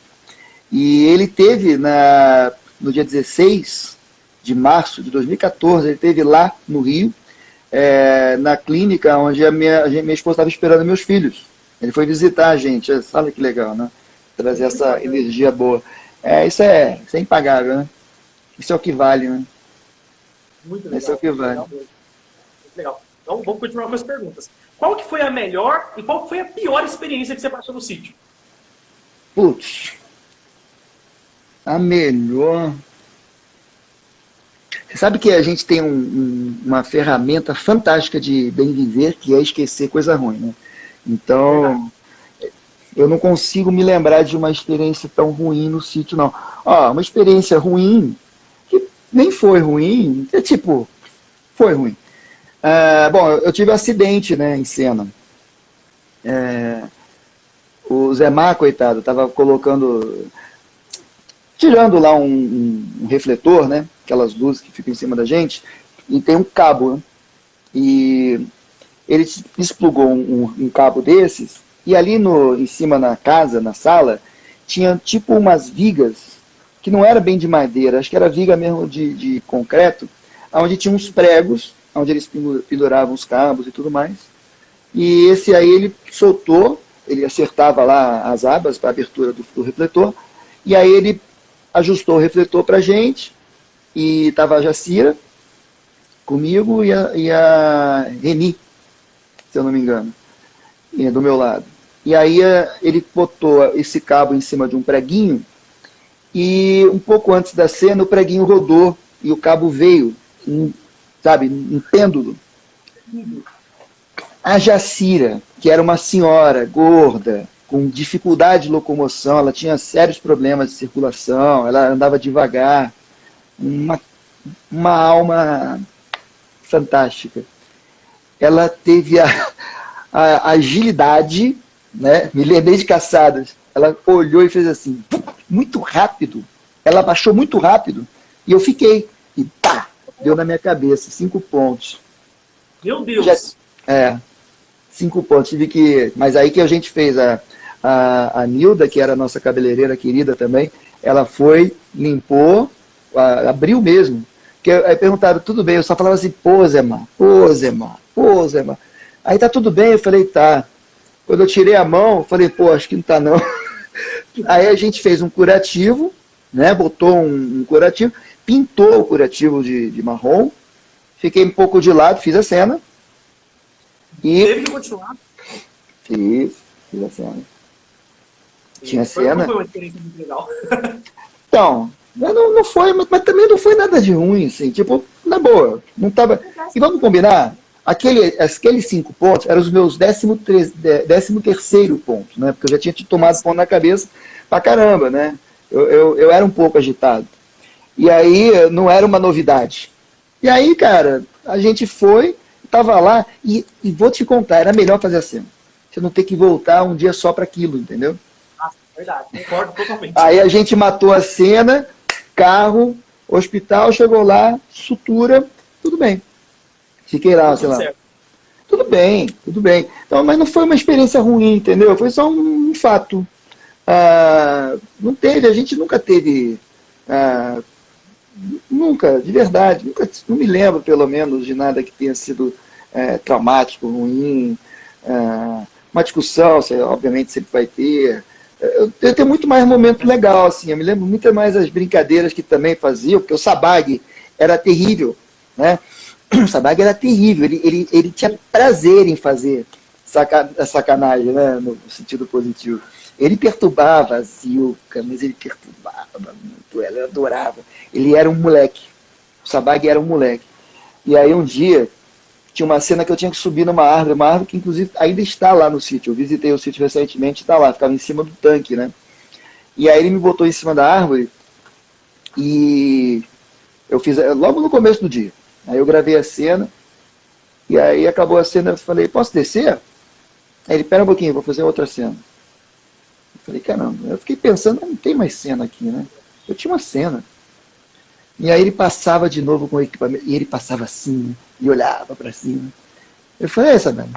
E ele teve, no dia 16 de março de 2014, ele teve lá no Rio, na clínica onde a minha esposa estava esperando meus filhos. Ele foi visitar a gente, olha que legal, né? Trazer essa energia boa. Isso é impagável, né? Isso é o que vale, né? Muito legal. Isso é o que vale. Muito legal. Então, vamos continuar com as perguntas. Qual que foi a melhor e qual que foi a pior experiência que você passou no sítio? Putz. A melhor... Você sabe que a gente tem uma ferramenta fantástica de bem viver, que é esquecer coisa ruim, né? Então, eu não consigo me lembrar de uma experiência tão ruim no sítio, não. Uma experiência ruim, que nem foi ruim, foi ruim. Bom, eu tive um acidente, né, em cena. O Zé Mar, coitado, estava tirando lá um refletor, né, aquelas luzes que ficam em cima da gente, e tem um cabo, né, e ele desplugou um cabo desses, e ali em cima na casa, na sala, tinha tipo umas vigas, que não era bem de madeira, acho que era viga mesmo de concreto, onde tinha uns pregos, onde eles penduravam os cabos e tudo mais. E esse aí ele soltou, ele acertava lá as abas para a abertura do refletor, e aí ele ajustou o refletor para a gente, e estava a Jacira comigo e a Reni, se eu não me engano, do meu lado. E aí ele botou esse cabo em cima de um preguinho, e um pouco antes da cena o preguinho rodou, e o cabo veio, um pêndulo. A Jacira, que era uma senhora gorda, com dificuldade de locomoção, ela tinha sérios problemas de circulação, ela andava devagar, uma alma fantástica. Ela teve a agilidade, né? Me lembrei de Caçadas, ela olhou e fez assim, muito rápido, ela baixou muito rápido, e eu fiquei, e pá, deu na minha cabeça, 5 pontos. Meu Deus! 5 pontos, mas aí que a gente fez, a Nilda, que era a nossa cabeleireira querida também, ela foi, limpou, abriu mesmo, porque aí perguntaram, tudo bem, eu só falava assim, pô, Zé Mar, aí tá tudo bem, eu falei, tá. Quando eu tirei a mão, eu falei, pô, acho que não tá não. Aí a gente fez um curativo, né, botou um curativo, pintou o curativo de marrom, fiquei um pouco de lado, fiz a cena. Teve que continuar? Fiz a cena. Tinha cena. Foi uma experiência muito legal. Então, não foi, mas também não foi nada de ruim, assim, na boa, não tava... E vamos combinar, aqueles 5 pontos eram os meus 13º ponto, né, porque eu já tinha tomado ponto na cabeça pra caramba, né, eu era um pouco agitado. E aí não era uma novidade. E aí, cara, a gente foi, tava lá, e vou te contar, era melhor fazer a cena. Você não ter que voltar um dia só para aquilo, entendeu? Nossa, verdade, concordo totalmente. Aí a gente matou a cena, carro, hospital, chegou lá, sutura, tudo bem. Fiquei lá, sei Tudo lá. certo. Tudo bem, tudo bem. Então, mas não foi uma experiência ruim, entendeu? Foi só um fato. Não teve, a gente nunca teve. Nunca, de verdade, nunca, não me lembro, pelo menos, de nada que tenha sido traumático, ruim. Uma discussão, obviamente, sempre vai ter. Eu tenho muito mais momento legal, assim. Eu me lembro muito mais as brincadeiras que também faziam, porque o Sabag era terrível, né? O Sabag era terrível, ele tinha prazer em fazer sacanagem, né? No sentido positivo. Ele perturbava a Zilka, mas ele perturbava muito ela, eu adorava. Ele era um moleque, o Sabag era um moleque. E aí um dia, tinha uma cena que eu tinha que subir numa árvore, uma árvore que inclusive ainda está lá no sítio. Eu visitei o sítio recentemente, está lá, ficava em cima do tanque, né? E aí ele me botou em cima da árvore e eu fiz logo no começo do dia. Aí eu gravei a cena e aí acabou a cena, eu falei, posso descer? Aí ele, pera um pouquinho, vou fazer outra cena. Eu falei, caramba, eu fiquei pensando, não tem mais cena aqui, né? Eu tinha uma cena. E aí ele passava de novo com o equipamento, e ele passava assim, e olhava para cima. Eu falei, essa Sabag.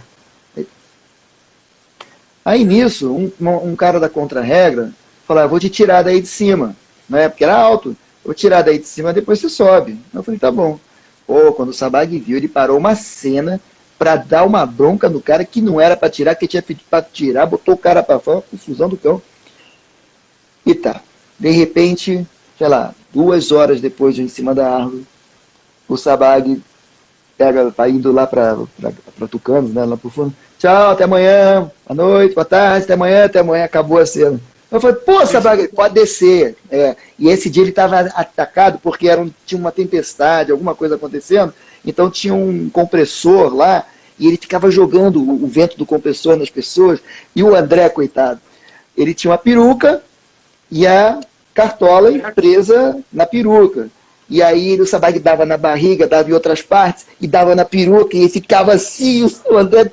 Aí nisso, um cara da contra-regra falou, vou te tirar daí de cima, né? Porque era alto, vou tirar daí de cima, depois você sobe. Eu falei, tá bom. Pô, quando o Sabag viu, ele parou uma cena para dar uma bronca no cara que não era para tirar, que tinha pedido para tirar, botou o cara para fora, confusão do cão. E tá. De repente, sei lá, 2 horas depois de em cima da árvore, o Sabag tá indo lá para Tucanos, né, lá pro fundo. Tchau, até amanhã, boa noite, boa tarde, até amanhã, acabou a cena. Eu falei, pô, Sabag, pode descer. E esse dia ele estava atacado porque tinha uma tempestade, alguma coisa acontecendo, então tinha um compressor lá, e ele ficava jogando o vento do compressor nas pessoas, e o André, coitado, ele tinha uma peruca e a cartola presa na peruca. E aí o Sabag dava na barriga, dava em outras partes, e dava na peruca, e ficava assim, o André...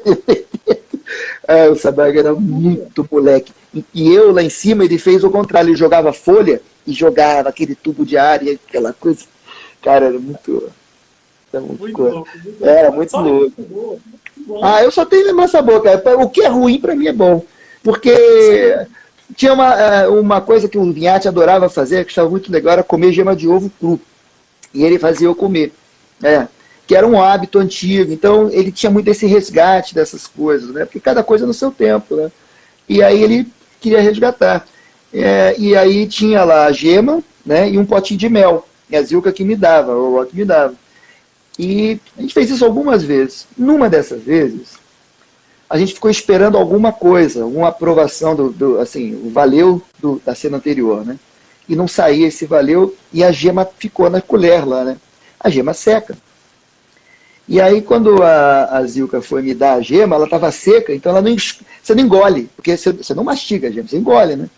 o Sabag era muito moleque. E eu lá em cima, ele fez o contrário, ele jogava folha e jogava aquele tubo de ar e aquela coisa. Cara, era muito... Muito louco. Era muito louco. Eu só tenho lembrança boa, cara. O que é ruim pra mim é bom. Porque tinha uma coisa que o Vinhate adorava fazer, que estava muito legal, era comer gema de ovo cru. E ele fazia eu comer. Que era um hábito antigo. Então ele tinha muito esse resgate dessas coisas, né? Porque cada coisa no seu tempo, né? E aí ele queria resgatar. E aí tinha lá a gema, né? E um potinho de mel. E a Zilka que me dava, ou a que me dava. E a gente fez isso algumas vezes. Numa dessas vezes, a gente ficou esperando alguma coisa, alguma aprovação assim, o valeu da cena anterior, né? E não saía esse valeu, e a gema ficou na colher lá, né? A gema seca. E aí, quando a Zilka foi me dar a gema, ela estava seca, então você não engole, porque você não mastiga a gema, você engole, né?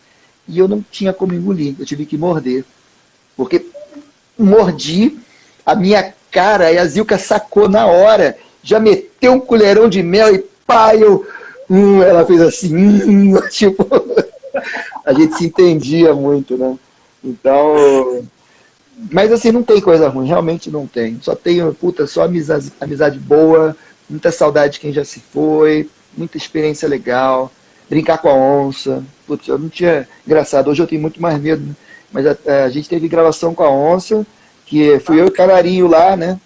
E eu não tinha como engolir, eu tive que morder. Porque mordi a minha cara, e a Zilka sacou na hora, já meteu um colherão de mel e pá, ela fez assim, tipo, a gente se entendia muito, né? Então, mas assim, não tem coisa ruim, realmente não tem. Só tenho, só amizade boa, muita saudade de quem já se foi, muita experiência legal, brincar com a onça, eu não tinha, engraçado, hoje eu tenho muito mais medo, né? Mas a gente teve gravação com a onça, que fui eu e o Canarinho lá, né,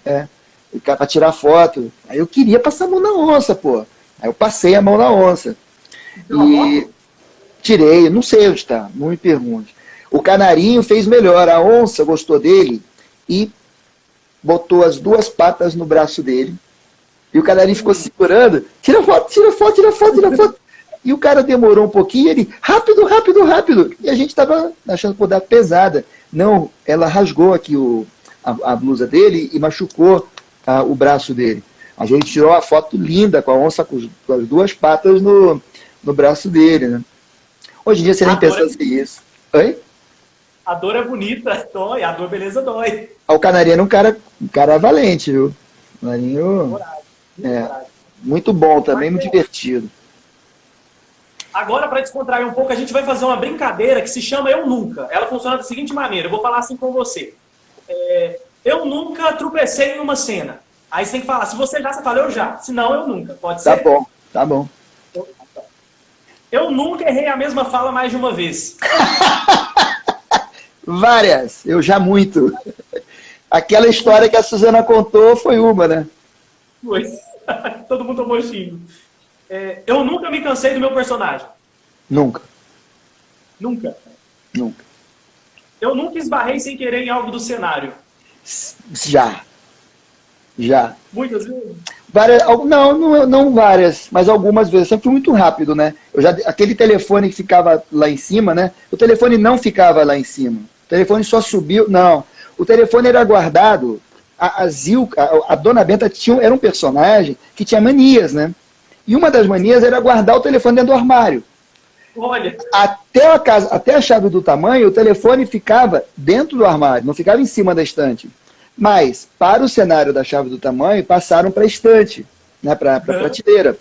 pra tirar foto. Aí eu queria passar a mão na onça, pô. Aí eu passei a mão na onça. E tirei, não sei onde está, não me pergunte. O Canarinho fez melhor, a onça gostou dele e botou as 2 patas no braço dele. E o Canarinho ficou segurando, tira foto, tira foto, tira foto, tira foto. E o cara demorou um pouquinho, ele, rápido, rápido, rápido. E a gente estava achando por dar pesada. Não, ela rasgou aqui a blusa dele e machucou o braço dele. A gente tirou uma foto linda com a onça com as 2 patas no braço dele, né? Hoje em dia você nem pensa assim isso. Oi? A dor é bonita, dói. A dor, beleza, dói. O Canariano é um cara valente, viu? Marinho, Coragem, é, coragem. muito bom também, muito Marcelo, divertido. agora, para descontrair um pouco, a gente vai fazer uma brincadeira que se chama Eu Nunca. Ela funciona da seguinte maneira, eu vou falar assim com você. Eu nunca tropecei em uma cena. Aí você tem que falar, se você já, você fala eu já. Se não, eu nunca. Pode Tá ser? bom, tá bom. Eu nunca errei a mesma fala mais de uma vez. Várias, eu já muito. Aquela história que a Suzana contou foi uma, né? Pois. Todo mundo tomou xingo. Eu nunca me cansei do meu personagem. Nunca, Nunca. nunca. Eu nunca esbarrei sem querer em algo do cenário. Já, já. Muitas vezes. Várias, não várias, mas algumas vezes. Sempre fui muito rápido, né? Aquele telefone que ficava lá em cima, né? O telefone não ficava lá em cima. O telefone só subiu. Não. O telefone era guardado. A Zilka, a Dona Benta era um personagem que tinha manias, né? E uma das manias era guardar o telefone dentro do armário. Olha. Até a chave do tamanho, o telefone ficava dentro do armário, não ficava em cima da estante. Mas, para o cenário da chave do tamanho, passaram para a estante, né, para a prateleira.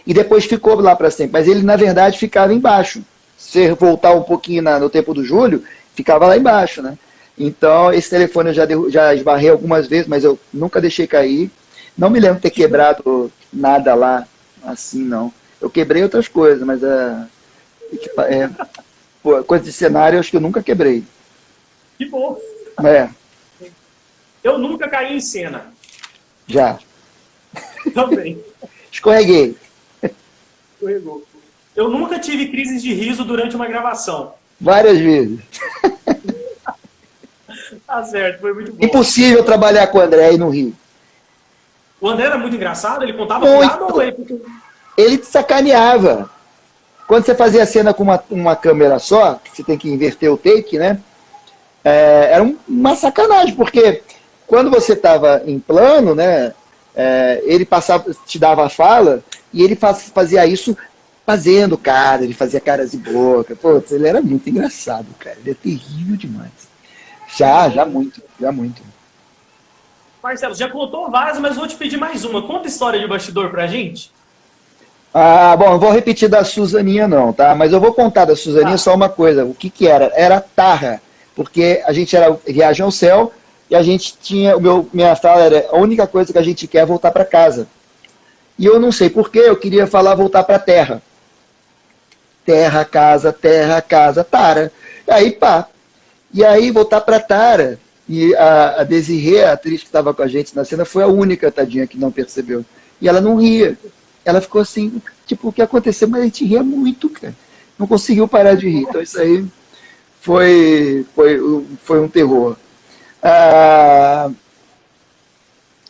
E depois ficou lá para sempre. Mas ele, na verdade, ficava embaixo. Se voltar um pouquinho no tempo do Júlio, ficava lá embaixo, né? Então, esse telefone eu já esbarrei algumas vezes, mas eu nunca deixei cair. Não me lembro de ter quebrado nada lá, assim, não. Eu quebrei outras coisas, mas coisa de cenário, eu acho que eu nunca quebrei. Que bom. É. Eu nunca caí em cena. Já. Também. Escorreguei. Escorregou. Eu nunca tive crises de riso durante uma gravação. Várias vezes. Tá certo, foi muito bom. Impossível trabalhar com o André e no Rio. O André era muito engraçado? Ele contava Muito. piada ou ele... Ele te sacaneava. Quando você fazia a cena com uma câmera só, que você tem que inverter o take, né? Era uma sacanagem, porque quando você estava em plano, né? Ele te dava a fala e ele fazia isso fazendo cara, ele fazia caras de boca. Pô, ele era muito engraçado, cara. Ele é terrível demais. Já muito. Marcelo, já contou várias, mas vou te pedir mais uma. Conta história de bastidor pra gente. Bom, não vou repetir da Suzaninha não, tá? Mas eu vou contar da Suzaninha só uma coisa. O que era? Era tarra, porque a gente era viagem ao céu e a gente tinha, minha fala era, a única coisa que a gente quer é voltar para casa. E eu não sei porquê, eu queria falar voltar para a terra. Terra, casa, tara. E aí, pá. E aí, voltar para Tara. E a Desirê, a atriz que estava com a gente na cena, foi a única, tadinha, que não percebeu. E ela não ria. Ela ficou assim, tipo, o que aconteceu? Mas a gente ria muito, cara. Não conseguiu parar de rir. Então isso aí foi um terror.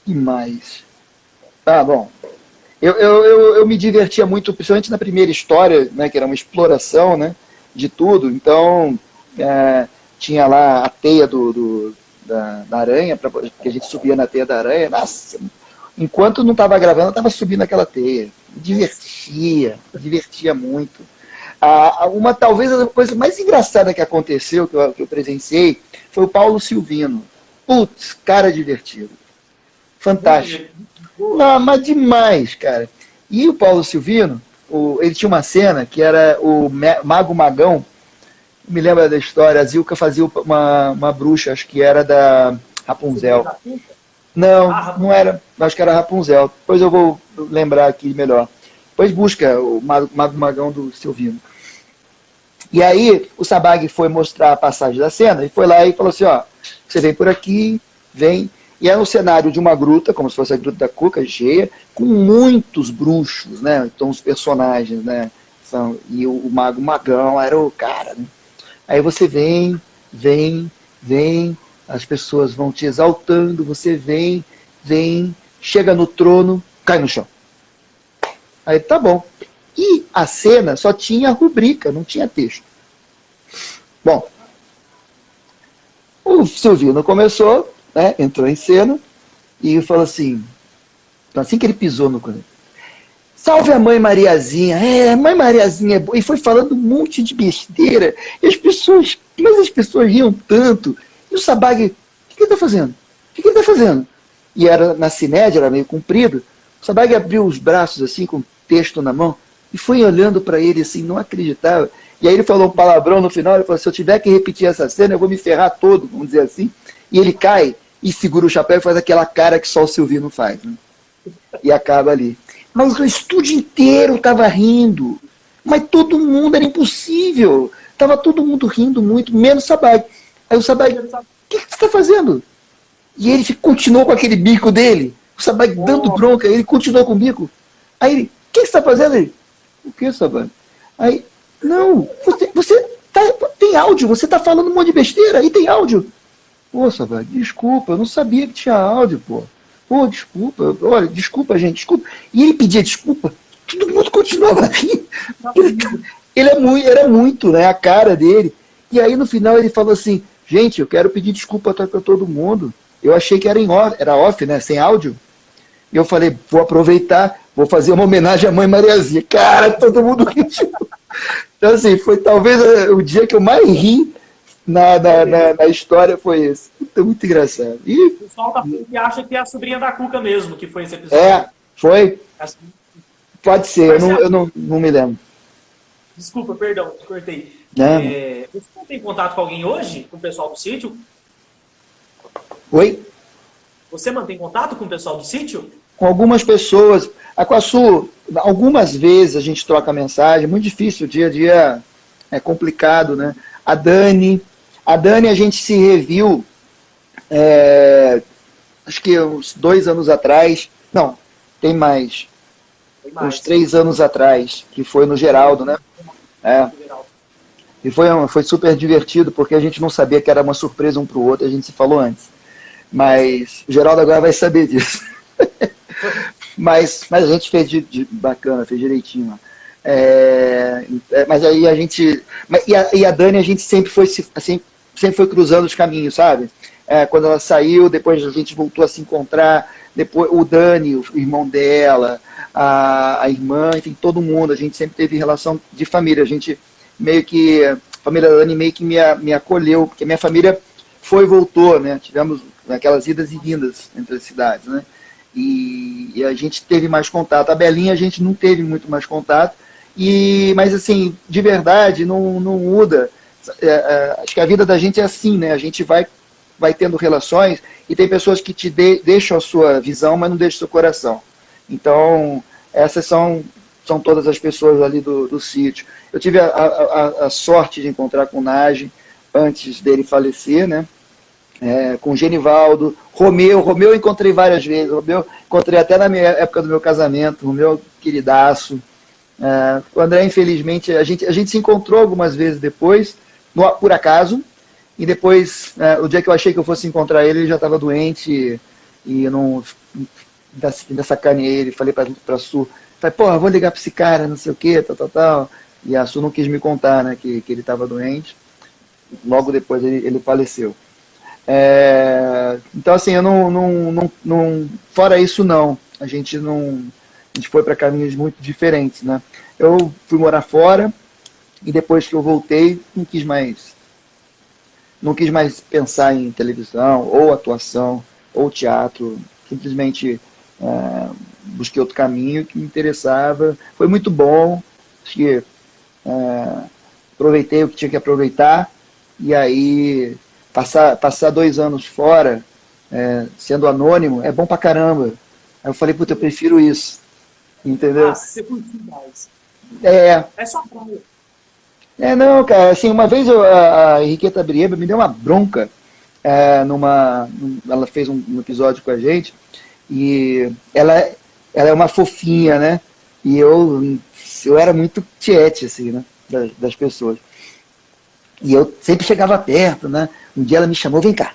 Que mais? Bom. Eu me divertia muito, principalmente na primeira história, né, que era uma exploração, né, de tudo. Então, tinha lá a teia da aranha, que a gente subia na teia da aranha. Nossa, enquanto não estava gravando, eu estava subindo aquela teia. Me divertia muito. Talvez a coisa mais engraçada que aconteceu, que eu presenciei, foi o Paulo Silvino. Putz, cara divertido. Fantástico. Não, mas demais, cara. E o Paulo Silvino, ele tinha uma cena que era o Mago Magão. Me lembra da história, a Zilka fazia uma bruxa, acho que era da Rapunzel. Não era, acho que era Rapunzel. Depois eu vou lembrar aqui melhor. Depois busca o Mago Magão do Silvino. E aí o Sabag foi mostrar a passagem da cena e foi lá e falou assim, ó, você vem por aqui, vem. E era um cenário de uma gruta, como se fosse a Gruta da Cuca, cheia, com muitos bruxos, né? Então os personagens, né? E o Mago Magão era o cara, né? Aí você vem, as pessoas vão te exaltando, você vem, chega no trono, cai no chão. Aí tá bom. E a cena só tinha rubrica, não tinha texto. Bom, o Silvino começou, né, entrou em cena e falou assim que ele pisou no coisa. salve a mãe Mariazinha, mãe Mariazinha é boa. E foi falando um monte de besteira. E mas as pessoas riam tanto. E o Sabag, o que ele está fazendo? O que ele está fazendo? E era na Cinédia, era meio comprido. O Sabag abriu os braços assim, com o texto na mão, e foi olhando para ele assim, não acreditava. E aí ele falou um palavrão no final, ele falou, se eu tiver que repetir essa cena, eu vou me ferrar todo, vamos dizer assim. E ele cai e segura o chapéu e faz aquela cara que só o Silvino faz. Né? E acaba ali. Mas o estúdio inteiro estava rindo. Mas todo mundo, era impossível. Estava todo mundo rindo muito, menos o Sabag. Aí o Sabag, o que você está fazendo? E ele continuou com aquele bico dele. O Sabag dando bronca, ele continuou com o bico. Aí ele, o que você está fazendo? Ele, o que, Sabag? Aí, não, tem áudio, você está falando um monte de besteira, aí tem áudio. Pô, Sabag, desculpa, eu não sabia que tinha áudio, pô. Pô, desculpa, olha, desculpa, gente, desculpa. E ele pedia desculpa, todo mundo continuava rindo. Era muito, né, a cara dele. E aí no final ele falou assim, gente, eu quero pedir desculpa para todo mundo. Eu achei que era off, né, sem áudio. E eu falei, vou aproveitar, vou fazer uma homenagem à mãe Mariazinha. Cara, todo mundo riu. Então assim, foi talvez o dia que eu mais ri na história foi esse. Muito engraçado. O pessoal que acha que é a sobrinha da Cuca mesmo, que foi esse episódio. Foi. Pode ser, eu não me lembro. Desculpa, perdão, te cortei. Você não tem contato com alguém hoje, com o pessoal do sítio? Oi? Você mantém contato com o pessoal do sítio? Com algumas pessoas. A Coaçu, algumas vezes a gente troca mensagem, muito difícil, o dia a dia é complicado, né? A Dani a gente se reviu, acho que uns 2 anos atrás, não, tem mais, uns 3 anos atrás, que foi no Geraldo, né? E foi super divertido, porque a gente não sabia que era uma surpresa um para o outro, a gente se falou antes. Mas o Geraldo agora vai saber disso. mas a gente fez bacana, fez direitinho. Mas aí a gente... E a Dani, a gente sempre foi cruzando os caminhos, sabe? Quando ela saiu, depois a gente voltou a se encontrar, depois o Dani, o irmão dela, a irmã, enfim, todo mundo, a gente sempre teve relação de família, a gente meio que, a família da Dani meio que me acolheu, porque minha família foi e voltou, né? Tivemos aquelas idas e vindas entre as cidades, né? E a gente teve mais contato. A Belinha a gente não teve muito mais contato, mas assim, de verdade, não muda. Acho que a vida da gente é assim, né? A gente vai tendo relações e tem pessoas que te deixam a sua visão, mas não deixam o seu coração. Então, essas são todas as pessoas ali do sítio. Eu tive a sorte de encontrar com o Nage antes dele falecer, né? Com o Genivaldo, Romeu eu encontrei várias vezes, Romeu encontrei até na minha época do meu casamento, Romeu queridaço. O André, infelizmente, a gente se encontrou algumas vezes depois, por acaso, e depois, o dia que eu achei que eu fosse encontrar ele já estava doente, e eu ainda sacaneei ele, falei pra Su, falei, vou ligar para esse cara, não sei o que, tal, e a Su não quis me contar, né, que ele estava doente, logo depois ele faleceu. Então assim, eu não fora isso não, a gente foi para caminhos muito diferentes, né? Eu fui morar fora e depois que eu voltei não quis mais pensar em televisão ou atuação ou teatro, simplesmente busquei outro caminho que me interessava, foi muito bom, acho que aproveitei o que tinha que aproveitar e aí passar 2 anos fora, sendo anônimo, é bom pra caramba. Aí eu falei, puta, eu prefiro isso. Entendeu? Você curtiu mais. É só praia. Não, cara, assim, uma vez a Henriqueta Brieba me deu uma bronca, ela fez um episódio com a gente, e ela é uma fofinha, né? E eu era muito tiete, assim, né? Das pessoas. E eu sempre chegava perto, né? Um dia ela me chamou, vem cá.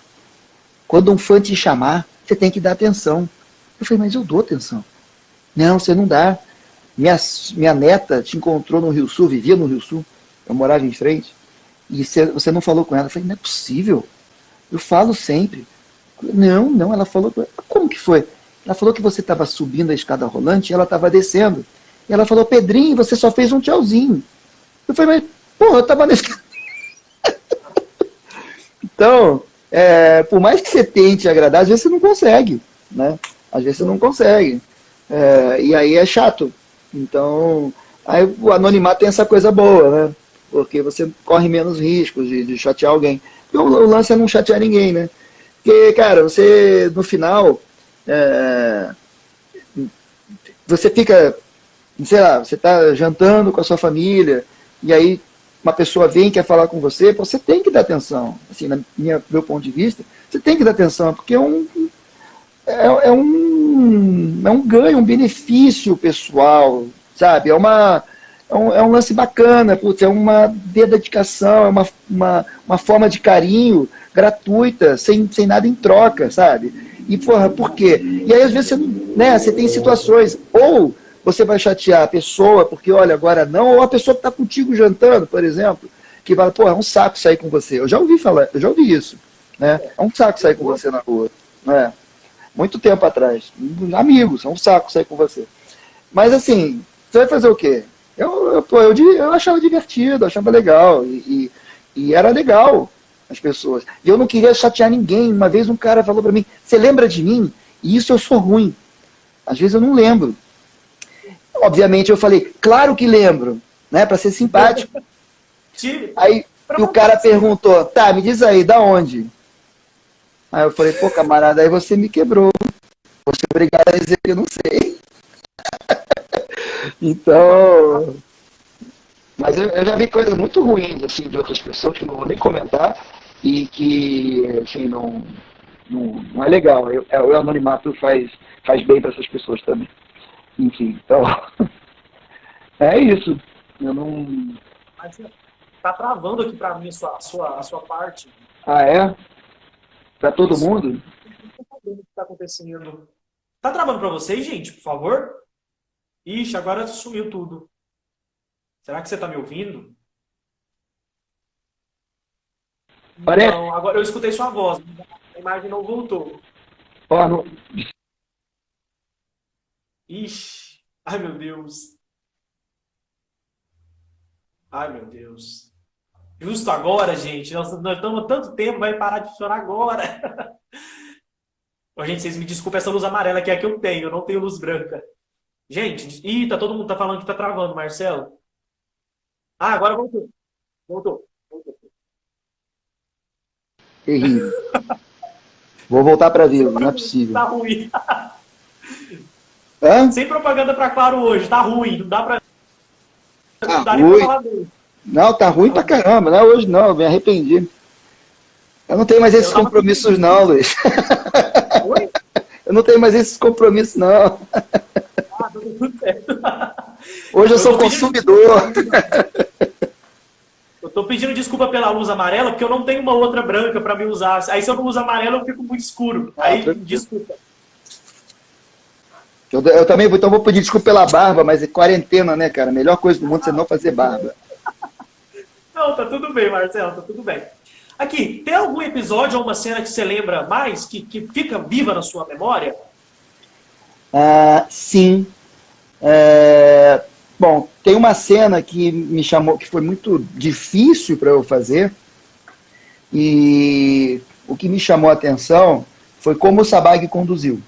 Quando um fã te chamar, você tem que dar atenção. Eu falei, mas eu dou atenção. Não, você não dá. Minha neta te encontrou no Rio Sul, vivia no Rio Sul, eu morava em frente, e você não falou com ela. Eu falei, não é possível. Eu falo sempre. Não, ela falou. Como que foi? Ela falou que você estava subindo a escada rolante e ela estava descendo. E ela falou, Pedrinho, você só fez um tchauzinho. Eu falei, mas, pô, eu tava nesse... Então, por mais que você tente agradar, às vezes você não consegue, né? Às vezes você não consegue. E aí é chato. Então, aí o anonimato tem essa coisa boa, né? Porque você corre menos riscos de chatear alguém. Porque o lance é não chatear ninguém, né? Porque, cara, você, no final, você fica, sei lá, você está jantando com a sua família, e aí uma pessoa vem e quer falar com você, pô, você tem que dar atenção. Assim, meu ponto de vista, você tem que dar atenção, porque é um ganho, um benefício pessoal, sabe? É um lance bacana, putz, é uma dedicação, é uma forma de carinho gratuita, sem nada em troca, sabe? E, porra, por quê? E aí, às vezes, você tem situações, ou você vai chatear a pessoa, porque, olha, agora não, ou a pessoa que está contigo jantando, por exemplo, que fala, pô, é um saco sair com você. Eu já ouvi isso, né? É um saco sair com você na rua, né? Muito tempo atrás. Amigos, é um saco sair com você. Mas, assim, você vai fazer o quê? Eu achava divertido, achava legal, e era legal as pessoas. E eu não queria chatear ninguém. Uma vez um cara falou pra mim, você lembra de mim? E isso eu sou ruim. Às vezes eu não lembro. Obviamente eu falei, claro que lembro, né, pra ser simpático. Aí o cara perguntou, tá, me diz aí, da onde? Aí eu falei, pô, camarada, aí você me quebrou. Vou ser obrigado a dizer que eu não sei. Então... Mas eu já vi coisas muito ruins, assim, de outras pessoas, que não vou nem comentar, e que, assim, não é legal. O anonimato faz bem para essas pessoas também. Enfim, então... É isso. Eu não... Mas tá travando aqui pra mim a sua parte. Ah, é? Para todo mundo? Não tô sabendo o que tá acontecendo. Tá travando pra vocês, gente, por favor? Ixi, agora sumiu tudo. Será que você tá me ouvindo? Parece. Não, agora eu escutei sua voz. A imagem não voltou. Ó, não... Ixi. Ai, meu Deus. Ai, meu Deus. Justo agora, gente. Nós estamos há tanto tempo, vai parar de funcionar agora. Ô, gente, vocês me desculpem essa luz amarela que é a que eu tenho. Eu não tenho luz branca. Gente, tá todo mundo tá falando que tá travando, Marcelo. Ah, agora voltou. Voltou. Terrível. Vou voltar para Vivo, não é possível. Tá ruim. Hã? Sem propaganda pra Claro hoje. Tá ruim. Não dá pra... Não dá nem ruim. pra falar dele. Não, tá ruim pra caramba. Não é hoje não, eu me arrependi. Eu não tenho mais esses compromissos não, Luiz. Oi? Eu não tenho mais esses compromissos não. Ah, tudo certo. Hoje eu sou consumidor. Eu tô pedindo desculpa pela luz amarela, porque eu não tenho uma outra branca pra me usar. Aí se eu não uso amarela, eu fico muito escuro. Aí, desculpa. Eu também então vou pedir desculpa pela barba, mas é quarentena, né, cara? A melhor coisa do mundo é você não fazer barba. Não, tá tudo bem, Marcelo, tá tudo bem. Aqui, tem algum episódio ou uma cena que você lembra mais, que fica viva na sua memória? Sim. Bom, tem uma cena que me chamou, que foi muito difícil para eu fazer, e o que me chamou a atenção foi como o Sabag conduziu.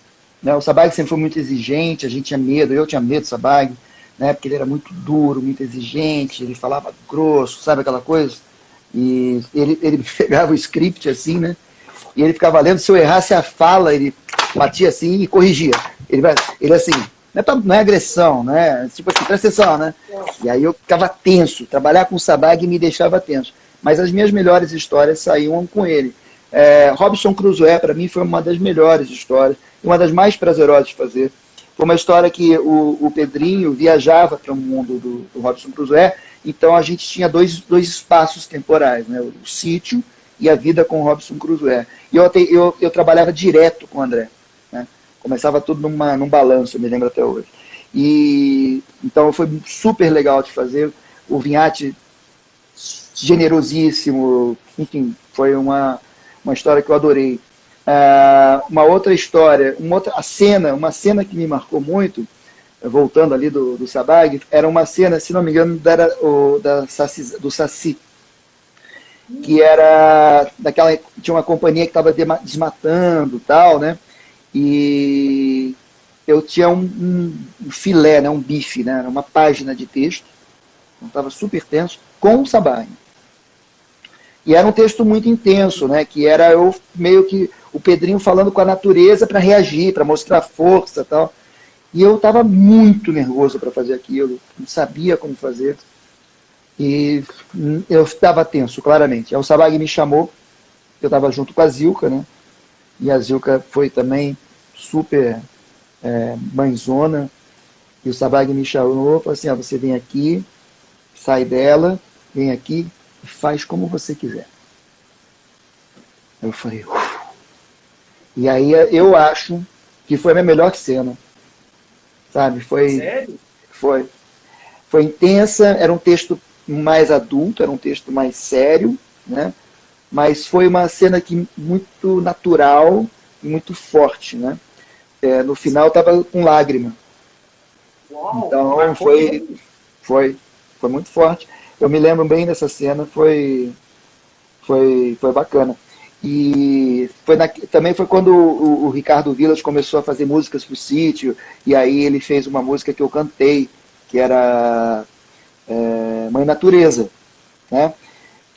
Né? O Sabag sempre foi muito exigente, a gente tinha medo, eu tinha medo do Sabag, né? Porque ele era muito duro, muito exigente, ele falava grosso, sabe aquela coisa? E ele pegava o script assim, né? E ele ficava lendo, se eu errasse a fala, ele batia assim e corrigia. Ele assim, não é agressão, né? Tipo assim, presta atenção, né? E aí eu ficava tenso, trabalhar com o Sabag me deixava tenso. Mas as minhas melhores histórias saíam com ele. Robinson Crusoe, para mim, foi uma das melhores histórias, uma das mais prazerosas de fazer. Foi uma história que o Pedrinho viajava para o mundo do Robinson Crusoe, então a gente tinha dois espaços temporais, né? O sítio e a vida com o Robinson Crusoe. E eu trabalhava direto com o André, né? Começava tudo num balanço, eu me lembro até hoje. E então foi super legal de fazer. O Vinhate, generosíssimo, enfim, foi uma história que eu adorei. Uma outra história, uma cena que me marcou muito voltando ali do Sabag, era uma cena, se não me engano, do Saci, que era daquela, tinha uma companhia que estava desmatando e tal, né? E eu tinha um filé, né? Um bife, né? Uma página de texto, estava super tenso, com o Sabag. E era um texto muito intenso, né? Que era eu meio que o Pedrinho falando com a natureza para reagir, para mostrar força e tal. E eu estava muito nervoso para fazer aquilo, não sabia como fazer. E eu estava tenso, claramente. Aí o Sabag me chamou, eu estava junto com a Zilka, né? E a Zilka foi também super mãezona. E o Sabag me chamou e falou assim, você vem aqui, sai dela, vem aqui e faz como você quiser. Eu falei, uff. E aí eu acho que foi a minha melhor cena. Sabe? Sério? Foi intensa, era um texto mais adulto, era um texto mais sério, né? Mas foi uma cena muito natural e muito forte, né? No final estava com lágrima. Uau, Então foi muito forte. Eu me lembro bem dessa cena, foi bacana. E também foi quando o Ricardo Vilas começou a fazer músicas pro sítio, e aí ele fez uma música que eu cantei, que era Mãe Natureza, né?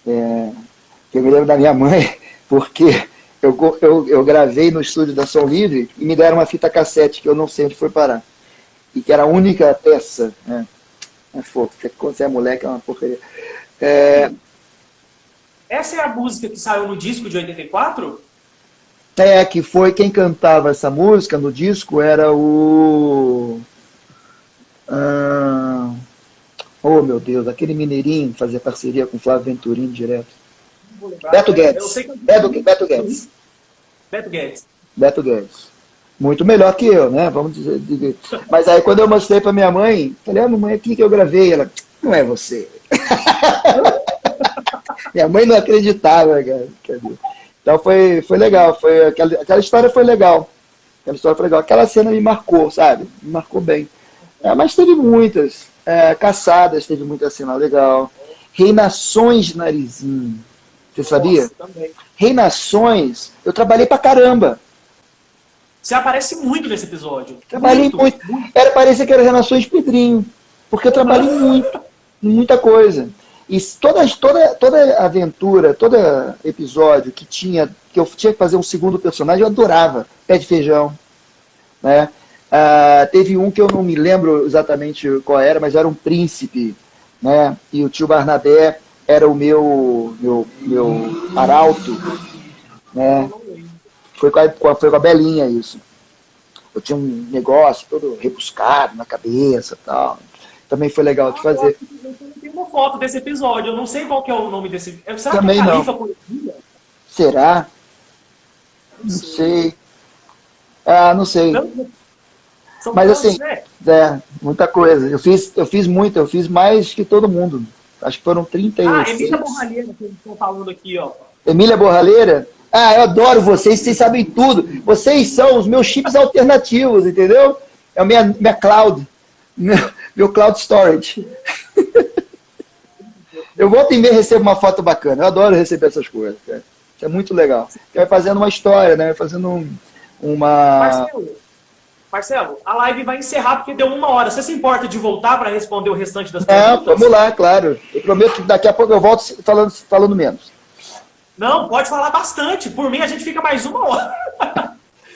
Que eu me lembro da minha mãe, porque eu gravei no estúdio da Som Livre e me deram uma fita cassete, que eu não sei onde foi parar. E que era a única peça, né? É fofo, quando você é moleque é uma porcaria. Essa é a música que saiu no disco de 84? Que foi quem cantava essa música no disco era o... oh, meu Deus, aquele mineirinho que fazia parceria com o Flávio Venturini direto. Não vou lembrar. Beto Eu Guedes. sei que Beto Guedes. Beto Guedes. Beto Guedes. Muito melhor que eu, né? Vamos dizer. Mas aí quando eu mostrei pra minha mãe, falei, mamãe, aqui que eu gravei. Ela, não é você. Minha mãe não acreditava, cara. Então foi legal. Aquela história foi legal. Aquela cena me marcou, sabe? Me marcou bem. Mas teve muitas. Caçadas teve muita cena legal. Reinações de Narizinho. Você sabia? Nossa, também. Reinações, eu trabalhei pra caramba. Você aparece muito nesse episódio. Trabalhei muito. Parecia que era Reinações de Pedrinho. Porque eu trabalhei muito. Muita coisa. E toda aventura, todo episódio que eu tinha que fazer um segundo personagem, eu adorava. Pé de Feijão. Né? Teve um que eu não me lembro exatamente qual era, mas era um príncipe. Né? E o tio Barnabé era o meu arauto. Né? Foi com a Belinha isso. Eu tinha um negócio todo rebuscado na cabeça e tal. Também foi legal de fazer. Eu tenho uma foto desse episódio, eu não sei qual que é o nome desse. Será Também que é não. Califa Conhecida? Será? Não sei. Não sei. São Mas tantos, assim, né? muita coisa. Eu fiz muito, eu fiz mais que todo mundo. Acho que foram 36. Emília Borralheira, que eles estão falando aqui, ó. Emília Borralheira? Eu adoro vocês sabem tudo. Vocês são os meus chips alternativos, entendeu? É a minha cloud. Meu cloud storage. Eu volto e meia recebo uma foto bacana. Eu adoro receber essas coisas, cara. Isso é muito legal. Você vai fazendo uma história, né? Vai fazendo uma... Marcelo, a live vai encerrar porque deu 1 hora. Você se importa de voltar para responder o restante das perguntas? Vamos lá, claro. Eu prometo que daqui a pouco eu volto falando menos. Não, pode falar bastante. Por mim, a gente fica mais 1 hora.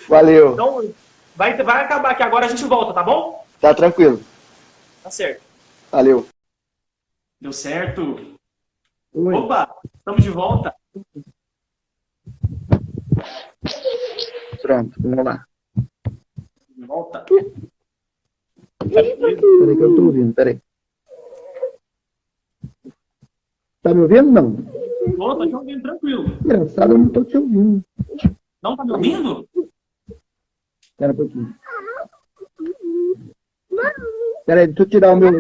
Valeu. Então, vai acabar aqui. Agora a gente volta, tá bom? Tá tranquilo. Tá certo. Valeu. Deu certo. Oi. Opa, estamos de volta. Pronto, vamos lá. De volta. Peraí que eu não tô ouvindo, peraí. Tá me ouvindo, não? Tô te ouvindo tranquilo. Engraçado, eu não tô te ouvindo. Não tá me ouvindo? Espera um pouquinho. Peraí, deixa eu tirar o meu...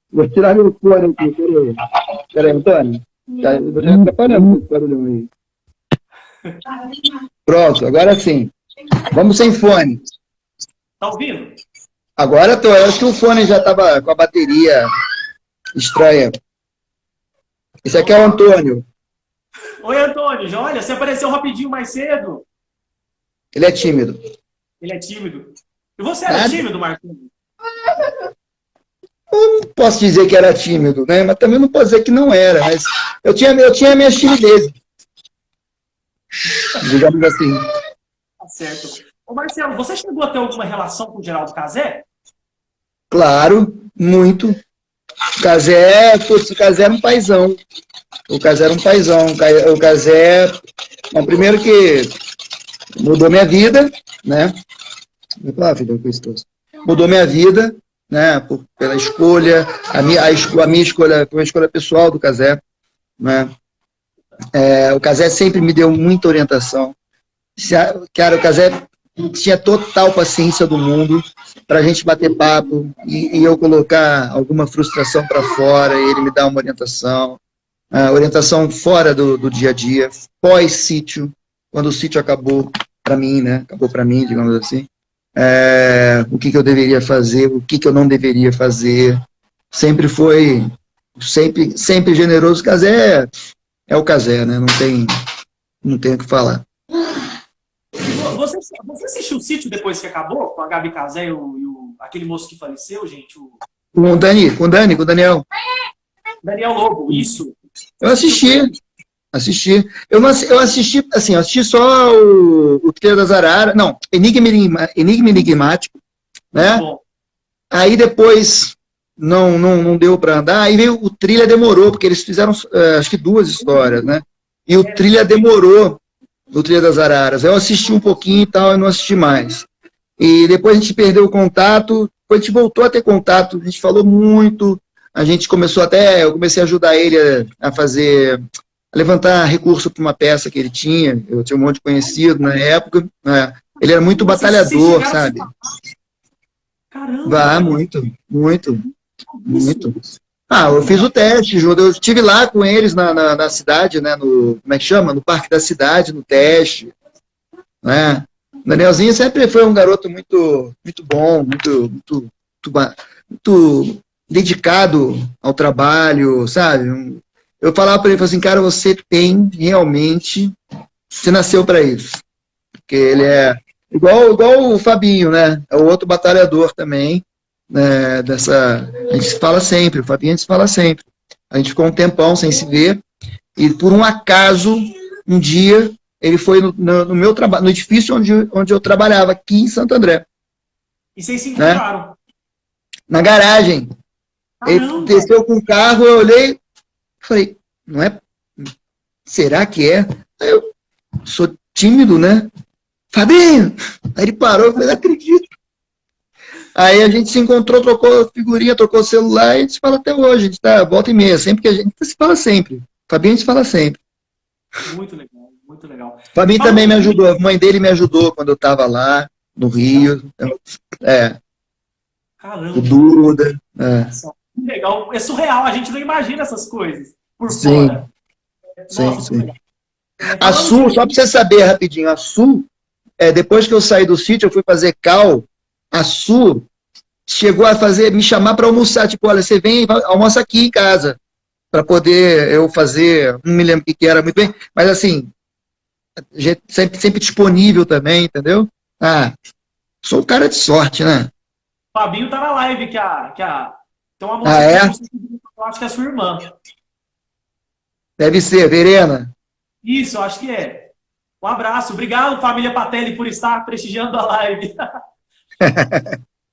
Vou tirar meu fone aqui, peraí. Peraí, Antônio. Você tá atrapalhando esse barulhão aí. Pronto, agora sim. Vamos sem fone. Tá ouvindo? Agora eu acho que o fone já estava com a bateria estranha. Esse aqui é o Antônio. Oi, Antônio. Olha, você apareceu rapidinho mais cedo. Ele é tímido. Ele é tímido. E você era Nada. tímido, Marquinhos? Eu não posso dizer que era tímido, né? Mas também não posso dizer que não era. Mas eu tinha minhas timidezes. Digamos assim. Tá certo. Ô, Marcelo, você chegou a ter alguma relação com o Geraldo Cazé? Claro, muito. O Cazé era um paizão. O Cazé era um paizão. O Cazé, bom, primeiro que mudou minha vida, né? Mudou minha vida, né? Pela escolha, a minha escolha foi uma escolha pessoal do Cazé, né? O Cazé sempre me deu muita orientação. Cara, o Cazé tinha total paciência do mundo para a gente bater papo e eu colocar alguma frustração para fora e ele me dar uma orientação. Orientação fora do dia a dia, pós-sítio, quando o sítio acabou para mim, né? Acabou para mim, digamos assim. O que eu deveria fazer, o que eu não deveria fazer. Sempre foi, sempre generoso. O Cazé é o Cazé, né? Não tem o que falar. Você assistiu o sítio depois que acabou? Com a Gabi Cazé e aquele moço que faleceu, gente? Com o Daniel. Daniel Lobo, isso. Eu assisti. Eu assisti só o Trilha das Araras, não, Enigma Enigmático, né? Bom. Aí depois não deu para andar, aí veio o Trilha, demorou, porque eles fizeram acho que 2 histórias, né? E o Trilha demorou, o Trilha das Araras. Eu assisti um pouquinho e tal, eu não assisti mais. E depois a gente perdeu o contato, depois a gente voltou a ter contato, a gente falou muito. A gente eu comecei a ajudar ele a levantar recurso para uma peça que ele tinha. Eu tinha um monte de conhecido na época. Né? Ele era muito batalhador, sabe? Caramba! Muito. Eu fiz o teste, eu estive lá com eles na cidade, né? Como é que chama? No Parque da Cidade, no teste. Né? O Danielzinho sempre foi um garoto muito, muito bom, muito dedicado ao trabalho, sabe? Eu falava para ele assim, cara, você nasceu para isso. Porque ele é igual o Fabinho, né? É o outro batalhador também, né? A gente se fala sempre, o Fabinho a gente se fala sempre. A gente ficou um tempão sem se ver, e por um acaso, um dia, ele foi no meu trabalho, no edifício onde eu trabalhava, aqui em Santo André. E vocês se encontraram? Né? Na garagem. Caramba. Ele desceu com o carro, eu olhei, falei, não é? Será que é? Aí eu sou tímido, né? Fabinho! Aí ele parou, eu falei, não acredito. Aí a gente se encontrou, trocou figurinha, trocou celular, e a gente se fala até hoje, a gente tá volta e meia, sempre que a gente se fala sempre. Fabinho a gente fala sempre. Muito legal, muito legal. Fabinho também me ajudou, a mãe dele me ajudou quando eu estava lá, no Rio. Caramba! O Duda. Que legal, é surreal, a gente não imagina essas coisas por Sim. fora. Sim. A Su, só para você saber rapidinho, a Su, depois que eu saí do sítio, eu fui fazer cal, a Su chegou a me chamar para almoçar, tipo, olha, você vem, almoça aqui em casa, para poder eu fazer, não me lembro o que era muito bem, mas assim, sempre disponível também, entendeu? Sou um cara de sorte, né? O Fabinho tá na live, tem uma moça que eu acho que é a sua irmã. Deve ser, Verena. Isso, acho que é. Um abraço. Obrigado, família Patelli, por estar prestigiando a live.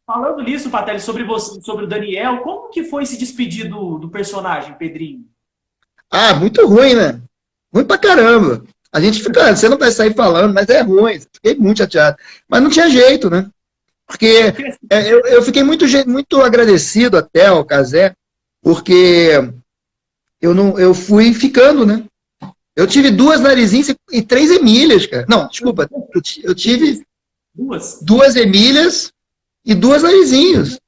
Falando nisso, Patelli, sobre você, sobre o Daniel, como que foi se despedir do personagem, Pedrinho? Muito ruim, né? Ruim pra caramba. A gente fica, você não vai sair falando, mas é ruim. Fiquei muito chateado. Mas não tinha jeito, né? Porque eu fiquei muito agradecido até ao Cazé, porque eu fui ficando, né? Eu tive 2 narizinhas e 3 Emílias, cara. Não, desculpa. Eu tive 2 Emílias e 2 narizinhos.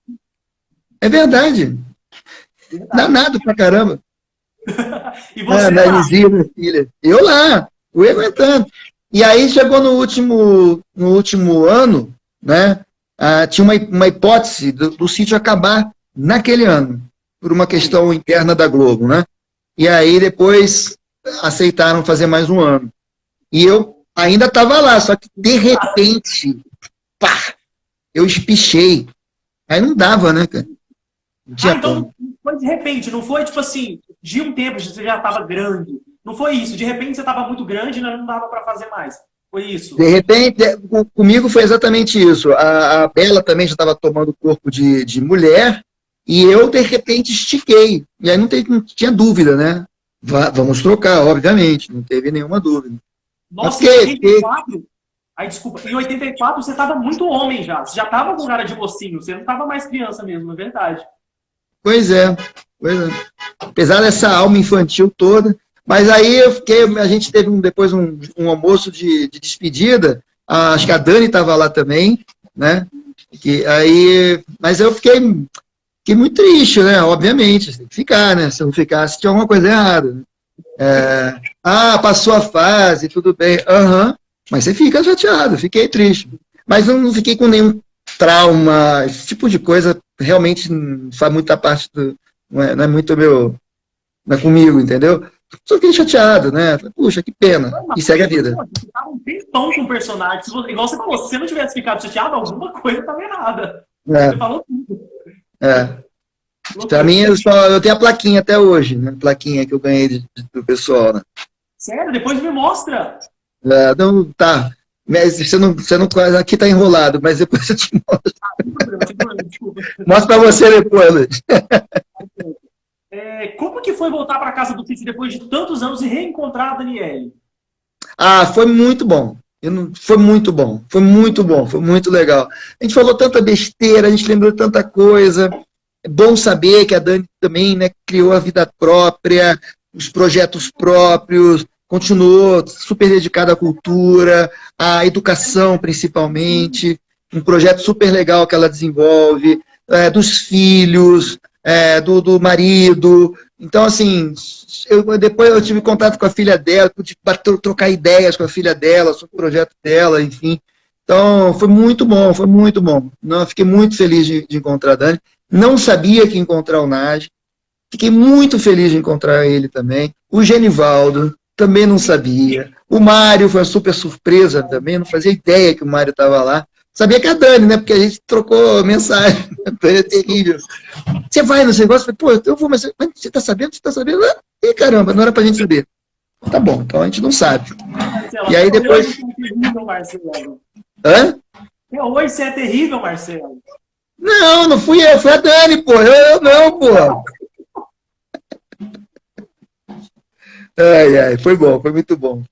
É verdade. Danado pra caramba. E você narizinho, minha filha. Eu lá, fui aguentando. E aí chegou no último ano, né? tinha uma hipótese do sítio acabar naquele ano, por uma questão interna da Globo, né? E aí depois aceitaram fazer mais um ano. E eu ainda estava lá, só que de repente, pá, eu espichei. Aí não dava, né, cara? Não tinha então como. foi de repente, não foi tipo assim, de um tempo você já estava grande. Não foi isso, de repente você estava muito grande e não dava para fazer mais. Foi isso. De repente, comigo foi exatamente isso. A Bela também já estava tomando corpo de mulher, e eu, de repente, estiquei. E aí não tinha dúvida, né? Vamos trocar, obviamente, não teve nenhuma dúvida. Nossa, Mas em 84, aí desculpa, em 84 você estava muito homem já. Você já estava com cara de mocinho, você não estava mais criança mesmo, é verdade. Pois é. Apesar dessa alma infantil toda. Mas aí a gente teve depois um almoço de despedida. Acho que a Dani estava lá também, né? Mas eu fiquei muito triste, né? Obviamente, você tem que ficar, né? Se não ficasse, tinha alguma coisa errada. Passou a fase, tudo bem. Mas você fica chateado, fiquei triste. Mas eu não fiquei com nenhum trauma, esse tipo de coisa realmente não faz muita parte não é muito meu, não é comigo, entendeu? Só fiquei chateado, né? Puxa, que pena. E segue a vida. Você tava um tempão com o personagem. Igual você falou, se você não tivesse ficado chateado, alguma coisa estava errada. Você falou tudo. Pra mim, eu tenho a plaquinha até hoje, né? Plaquinha que eu ganhei do pessoal, né? Sério? Depois me mostra. Não, tá. Mas você não, aqui tá enrolado, mas depois eu te mostro. Desculpa. Mostro pra você depois, Luiz. Como que foi voltar para casa do sítio depois de tantos anos e reencontrar a Daniele? Foi muito bom. Foi muito bom, foi muito legal. A gente falou tanta besteira, a gente lembrou tanta coisa. É bom saber que a Dani também, né, criou a vida própria, os projetos próprios, continuou super dedicada à cultura, à educação principalmente, um projeto super legal que ela desenvolve, dos filhos, do marido. Então, assim, depois eu tive contato com a filha dela, pude trocar ideias com a filha dela, sobre o projeto dela, enfim. Então, foi muito bom, foi muito bom. Não, fiquei muito feliz de encontrar a Dani. Não sabia que ia encontrar o Nage. Fiquei muito feliz de encontrar ele também. O Genivaldo, também não sabia. O Mário foi uma super surpresa também, não fazia ideia que o Mário estava lá. Sabia que a Dani, né? Porque a gente trocou mensagem. É terrível. Você vai no negócio? Pô, eu vou, mas você tá sabendo? Você tá sabendo? Ih, caramba, não era pra gente saber. Tá bom, então a gente não sabe. Marcelo, E aí depois... Hoje é terrível, Marcelo. Hã? Hoje você é terrível, Marcelo. Não fui eu, foi a Dani, pô. Eu não, pô. Foi bom, foi muito bom.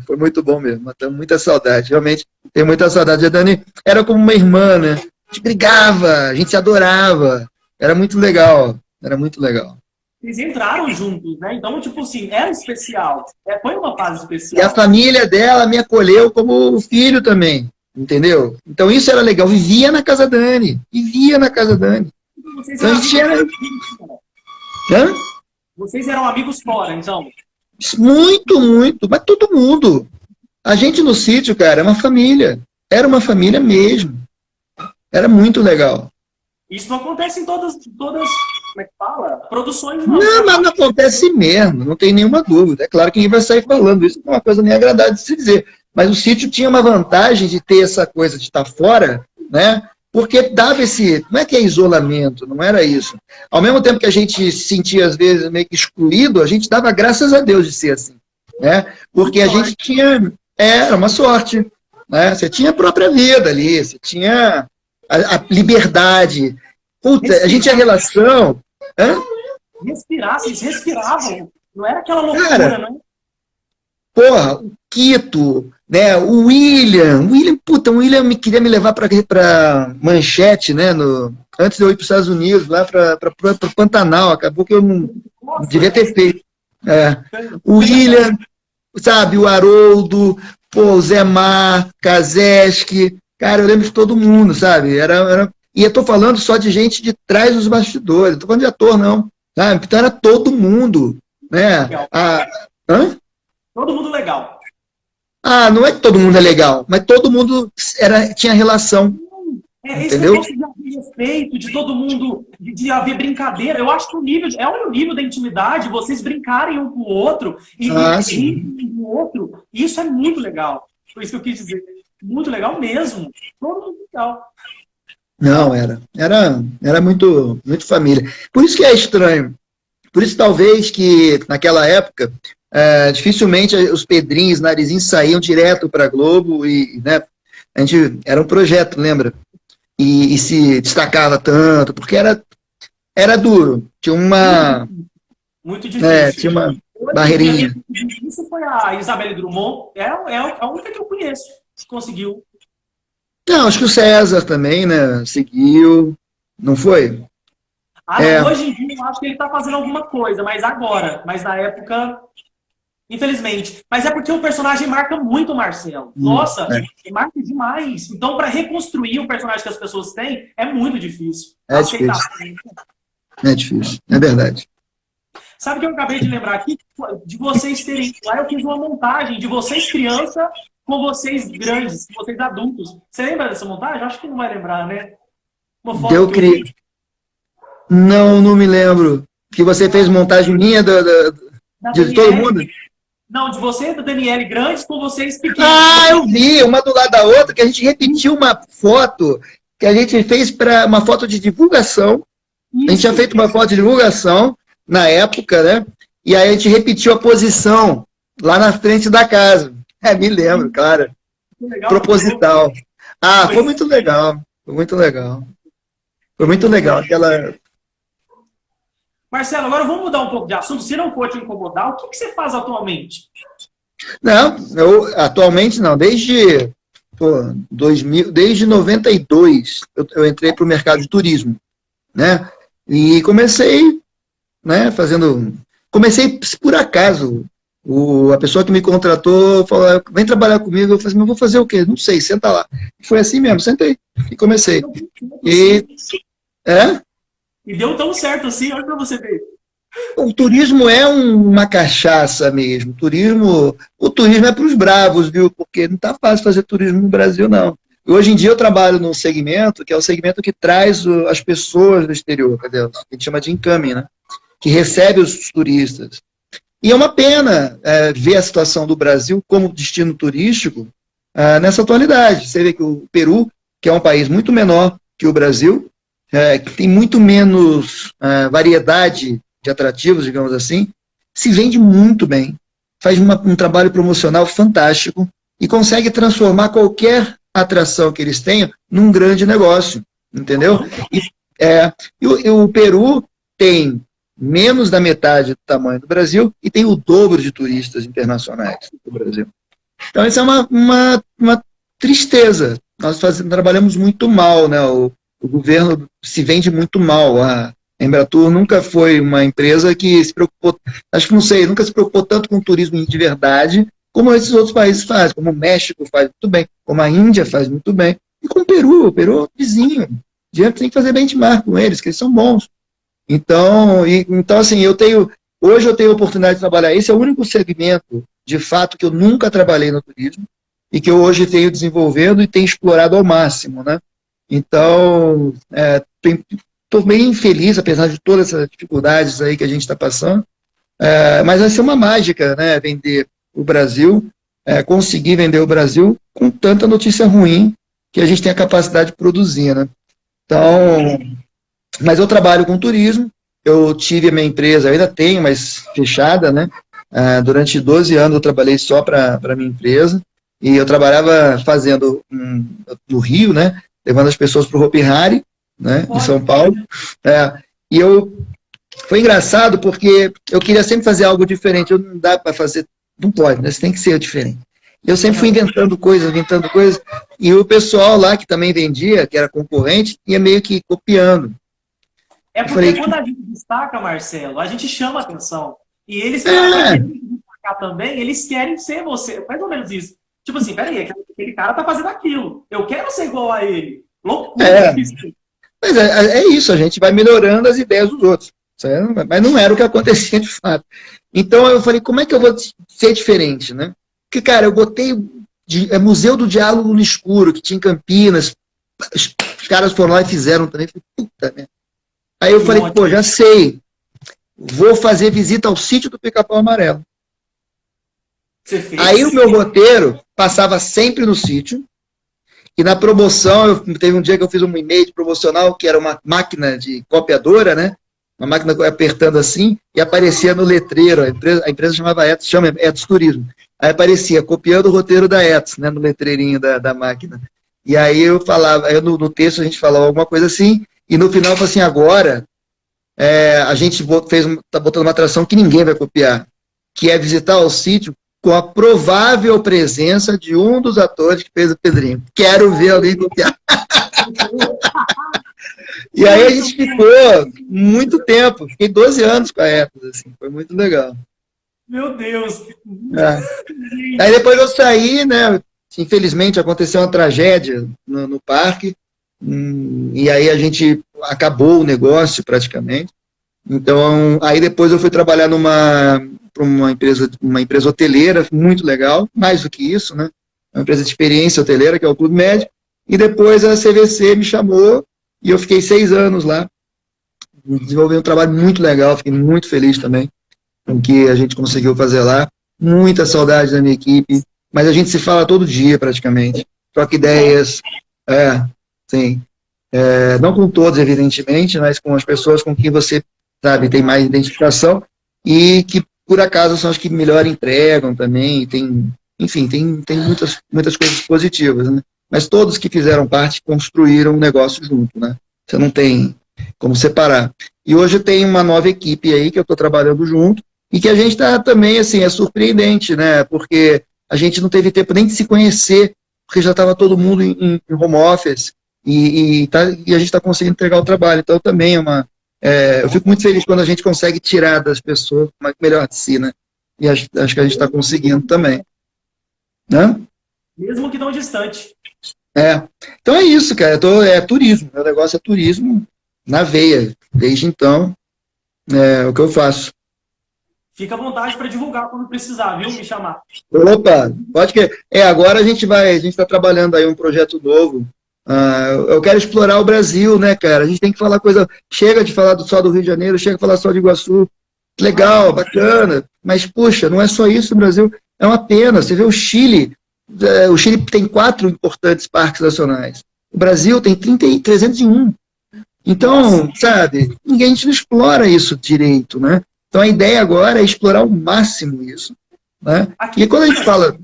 Foi muito bom mesmo. Tenho muita saudade, realmente tenho muita saudade. A Dani era como uma irmã, né? A gente brigava, a gente se adorava. Era muito legal, Eles entraram juntos, né? Então, tipo assim, era especial. Foi uma fase especial. E a família dela me acolheu como filho também, entendeu? Então isso era legal. Vivia na casa da Dani. Vocês Então, eram a gente era... Hã? Vocês eram amigos fora, então? Muito. Mas todo mundo. A gente no sítio, cara, é uma família. Era uma família mesmo. Era muito legal. Isso não acontece em todas como é que fala? Produções, não. Não, mas não acontece mesmo, não tem nenhuma dúvida. É claro que ninguém vai sair falando isso, não é uma coisa nem agradável de se dizer. Mas o sítio tinha uma vantagem de ter essa coisa de estar fora, né? Porque dava esse... Não é que é isolamento, não era isso. Ao mesmo tempo que a gente se sentia, às vezes, meio que excluído, a gente dava graças a Deus de ser assim, né? Porque a gente tinha... Era uma sorte, né? Você tinha a própria vida ali, você tinha a liberdade. Puta, a gente tinha relação... Vocês respiravam. Não era aquela loucura, cara, né? Porra, o Quito, né? O William, o William queria me levar para Manchete, né? Antes de eu ir para os Estados Unidos, lá para o Pantanal, acabou que eu não devia ter feito. O William, sabe, o Haroldo, pô, o Zé Mar, Kazeski, cara, eu lembro de todo mundo, sabe? E eu tô falando só de gente de trás dos bastidores, não tô falando de ator, não. Sabe? Então era todo mundo, né? Todo mundo legal. Não é que todo mundo é legal, mas todo mundo tinha relação. Esse entendeu? negócio de haver respeito, de todo mundo, de haver brincadeira, eu acho que o nível da intimidade, vocês brincarem um com o outro e rirem um com o outro, isso é muito legal. Foi isso que eu quis dizer. Muito legal mesmo. Todo mundo legal. Não, era muito, muito família. Por isso que é estranho. Por isso, talvez, que naquela época, dificilmente os Pedrinhos, Narizinhos saíam direto para a Globo e, né, era um projeto, lembra? E se destacava tanto, porque era duro. Tinha uma... Muito difícil. Tinha uma barreirinha. Isso foi a Isabelle Drummond, é a única que eu conheço que conseguiu. Não, acho que o César também, né, seguiu, não foi? Hoje em dia eu acho que ele está fazendo alguma coisa, mas na época, infelizmente. Mas é porque o personagem marca muito o Marcelo. Nossa, marca demais. Então, para reconstruir o personagem que as pessoas têm, é muito difícil. É difícil. É difícil, é verdade. Sabe o que eu acabei de lembrar aqui? De vocês terem... Lá eu fiz uma montagem de vocês criança com vocês grandes, com vocês adultos. Você lembra dessa montagem? Acho que não vai lembrar, né? Uma foto Não me lembro. Que você fez montagem minha de todo mundo? Não, de você e do Daniele grandes com vocês pequenos. Eu vi, uma do lado da outra, que a gente repetiu uma foto que a gente fez para uma foto de divulgação. Isso. A gente tinha feito uma foto de divulgação na época, né? E aí a gente repetiu a posição lá na frente da casa. Me lembro, cara. Legal, proposital. Foi muito legal. Foi muito legal. Foi muito legal. Aquela... Marcelo, agora vamos mudar um pouco de assunto. Se não for te incomodar, o que você faz atualmente? Não, atualmente não. Desde 92 eu entrei para o mercado de turismo, né? E comecei, né, comecei por acaso. A pessoa que me contratou falou, vem trabalhar comigo. Eu falei, mas vou fazer o quê? Não sei, senta lá. Foi assim mesmo, sentei e comecei. E deu tão certo assim, olha para você ver. O turismo é uma cachaça mesmo. O turismo é para os bravos, viu? Porque não está fácil fazer turismo no Brasil, não. E hoje em dia eu trabalho num segmento que é o segmento que traz as pessoas do exterior, que a gente chama de incoming, né? Que recebe os turistas. E é uma pena ver a situação do Brasil como destino turístico nessa atualidade. Você vê que o Peru, que é um país muito menor que o Brasil, que tem muito menos variedade de atrativos, digamos assim, se vende muito bem, faz um trabalho promocional fantástico e consegue transformar qualquer atração que eles tenham num grande negócio, entendeu? E o Peru tem menos da metade do tamanho do Brasil e tem o dobro de turistas internacionais do Brasil. Então, isso é uma tristeza. Nós trabalhamos muito mal, né? O governo se vende muito mal. A Embratur nunca foi uma empresa que se preocupou, nunca se preocupou tanto com o turismo de verdade, como esses outros países fazem, como o México faz muito bem, como a Índia faz muito bem, e como o Peru é vizinho. A gente tem que fazer benchmark com eles, que eles são bons. Então assim, hoje eu tenho a oportunidade de trabalhar. Esse é o único segmento, de fato, que eu nunca trabalhei no turismo e que eu hoje tenho desenvolvendo e tenho explorado ao máximo, né? Então, estou bem feliz, apesar de todas essas dificuldades aí que a gente está passando, mas vai ser uma mágica, né? Vender o Brasil, conseguir vender o Brasil com tanta notícia ruim que a gente tem a capacidade de produzir, né? Então... Mas eu trabalho com turismo, eu tive a minha empresa, eu ainda tenho, mas fechada, né? Durante 12 anos eu trabalhei só para a minha empresa, e eu trabalhava fazendo no Rio, né? Levando as pessoas para o Hopi Hari, né? Em São Paulo. Foi engraçado porque eu queria sempre fazer algo diferente, não dá para fazer, não pode, né? Você tem que ser diferente. Eu sempre fui inventando coisas, e o pessoal lá que também vendia, que era concorrente, ia meio que copiando. Porque quando a gente destaca, Marcelo, a gente chama atenção. E eles querem destacar também, eles querem ser você. Mais ou menos isso. Tipo assim, peraí, aquele cara tá fazendo aquilo. Eu quero ser igual a ele. Loucura isso. Mas é isso, a gente vai melhorando as ideias dos outros. Mas não era o que acontecia de fato. Então eu falei, como é que eu vou ser diferente, né? Porque, cara, eu botei Museu do Diálogo no Escuro, que tinha em Campinas, caras foram lá e fizeram também. Falei, puta, né? Aí eu falei, ótimo. pô, já sei. Vou fazer visita ao sítio do Pica-Pau Amarelo. Você fez? Aí o meu roteiro passava sempre no sítio. E na promoção, teve um dia que eu fiz um e-mail promocional, que era uma máquina de copiadora, né? Uma máquina apertando assim, e aparecia no letreiro, a empresa chamava Etos, chama Etos Turismo. Aí aparecia, copiando o roteiro da Etos, né? No letreirinho da máquina. E aí eu falava, aí no texto a gente falava alguma coisa assim, e no final eu falei assim, agora a gente tá botando uma atração que ninguém vai copiar, que é visitar o sítio com a provável presença de um dos atores que fez o Pedrinho. Quero ver alguém copiar. E aí a gente ficou muito tempo, fiquei 12 anos com a Etos, assim, foi muito legal. Meu Deus. Aí depois eu saí, né, infelizmente aconteceu uma tragédia no parque, e aí a gente acabou o negócio praticamente. Então, aí depois eu fui trabalhar para uma empresa hoteleira, muito legal, mais do que isso, né? Uma empresa de experiência hoteleira, que é o Clube Médico, e depois a CVC me chamou, e eu fiquei 6 anos lá, desenvolvi um trabalho muito legal, fiquei muito feliz também com o que a gente conseguiu fazer lá, muita saudade da minha equipe, mas a gente se fala todo dia praticamente, troca ideias, sim, não com todos, evidentemente, mas com as pessoas com quem você, sabe, tem mais identificação, e que por acaso são as que melhor entregam também, enfim, tem muitas coisas positivas, né? Mas todos que fizeram parte construíram um negócio junto, né? Você não tem como separar. E hoje tem uma nova equipe aí que eu estou trabalhando junto, e que a gente está também, assim, é surpreendente, né? Porque a gente não teve tempo nem de se conhecer, porque já estava todo mundo em home office, e a gente está conseguindo entregar o trabalho. Então também eu fico muito feliz quando a gente consegue tirar das pessoas o melhor de si, né? E acho que a gente está conseguindo também. Né? Mesmo que tão distante. Então é isso, cara. É turismo. Meu negócio é turismo na veia. Desde então, é o que eu faço. Fica à vontade para divulgar quando precisar, viu? Me chamar. Opa, pode que. Agora a gente está trabalhando aí um projeto novo. Eu quero explorar o Brasil, né, cara? A gente tem que falar coisa. Chega de falar só do Rio de Janeiro, chega de falar só de Iguaçu. Legal, bacana. Mas, puxa, não é só isso, o Brasil. É uma pena. Você vê o Chile. O Chile tem 4 importantes parques nacionais. O Brasil tem 301. Então, sabe, a gente não explora isso direito, né? Então a ideia agora é explorar ao máximo isso, né? E quando a gente fala...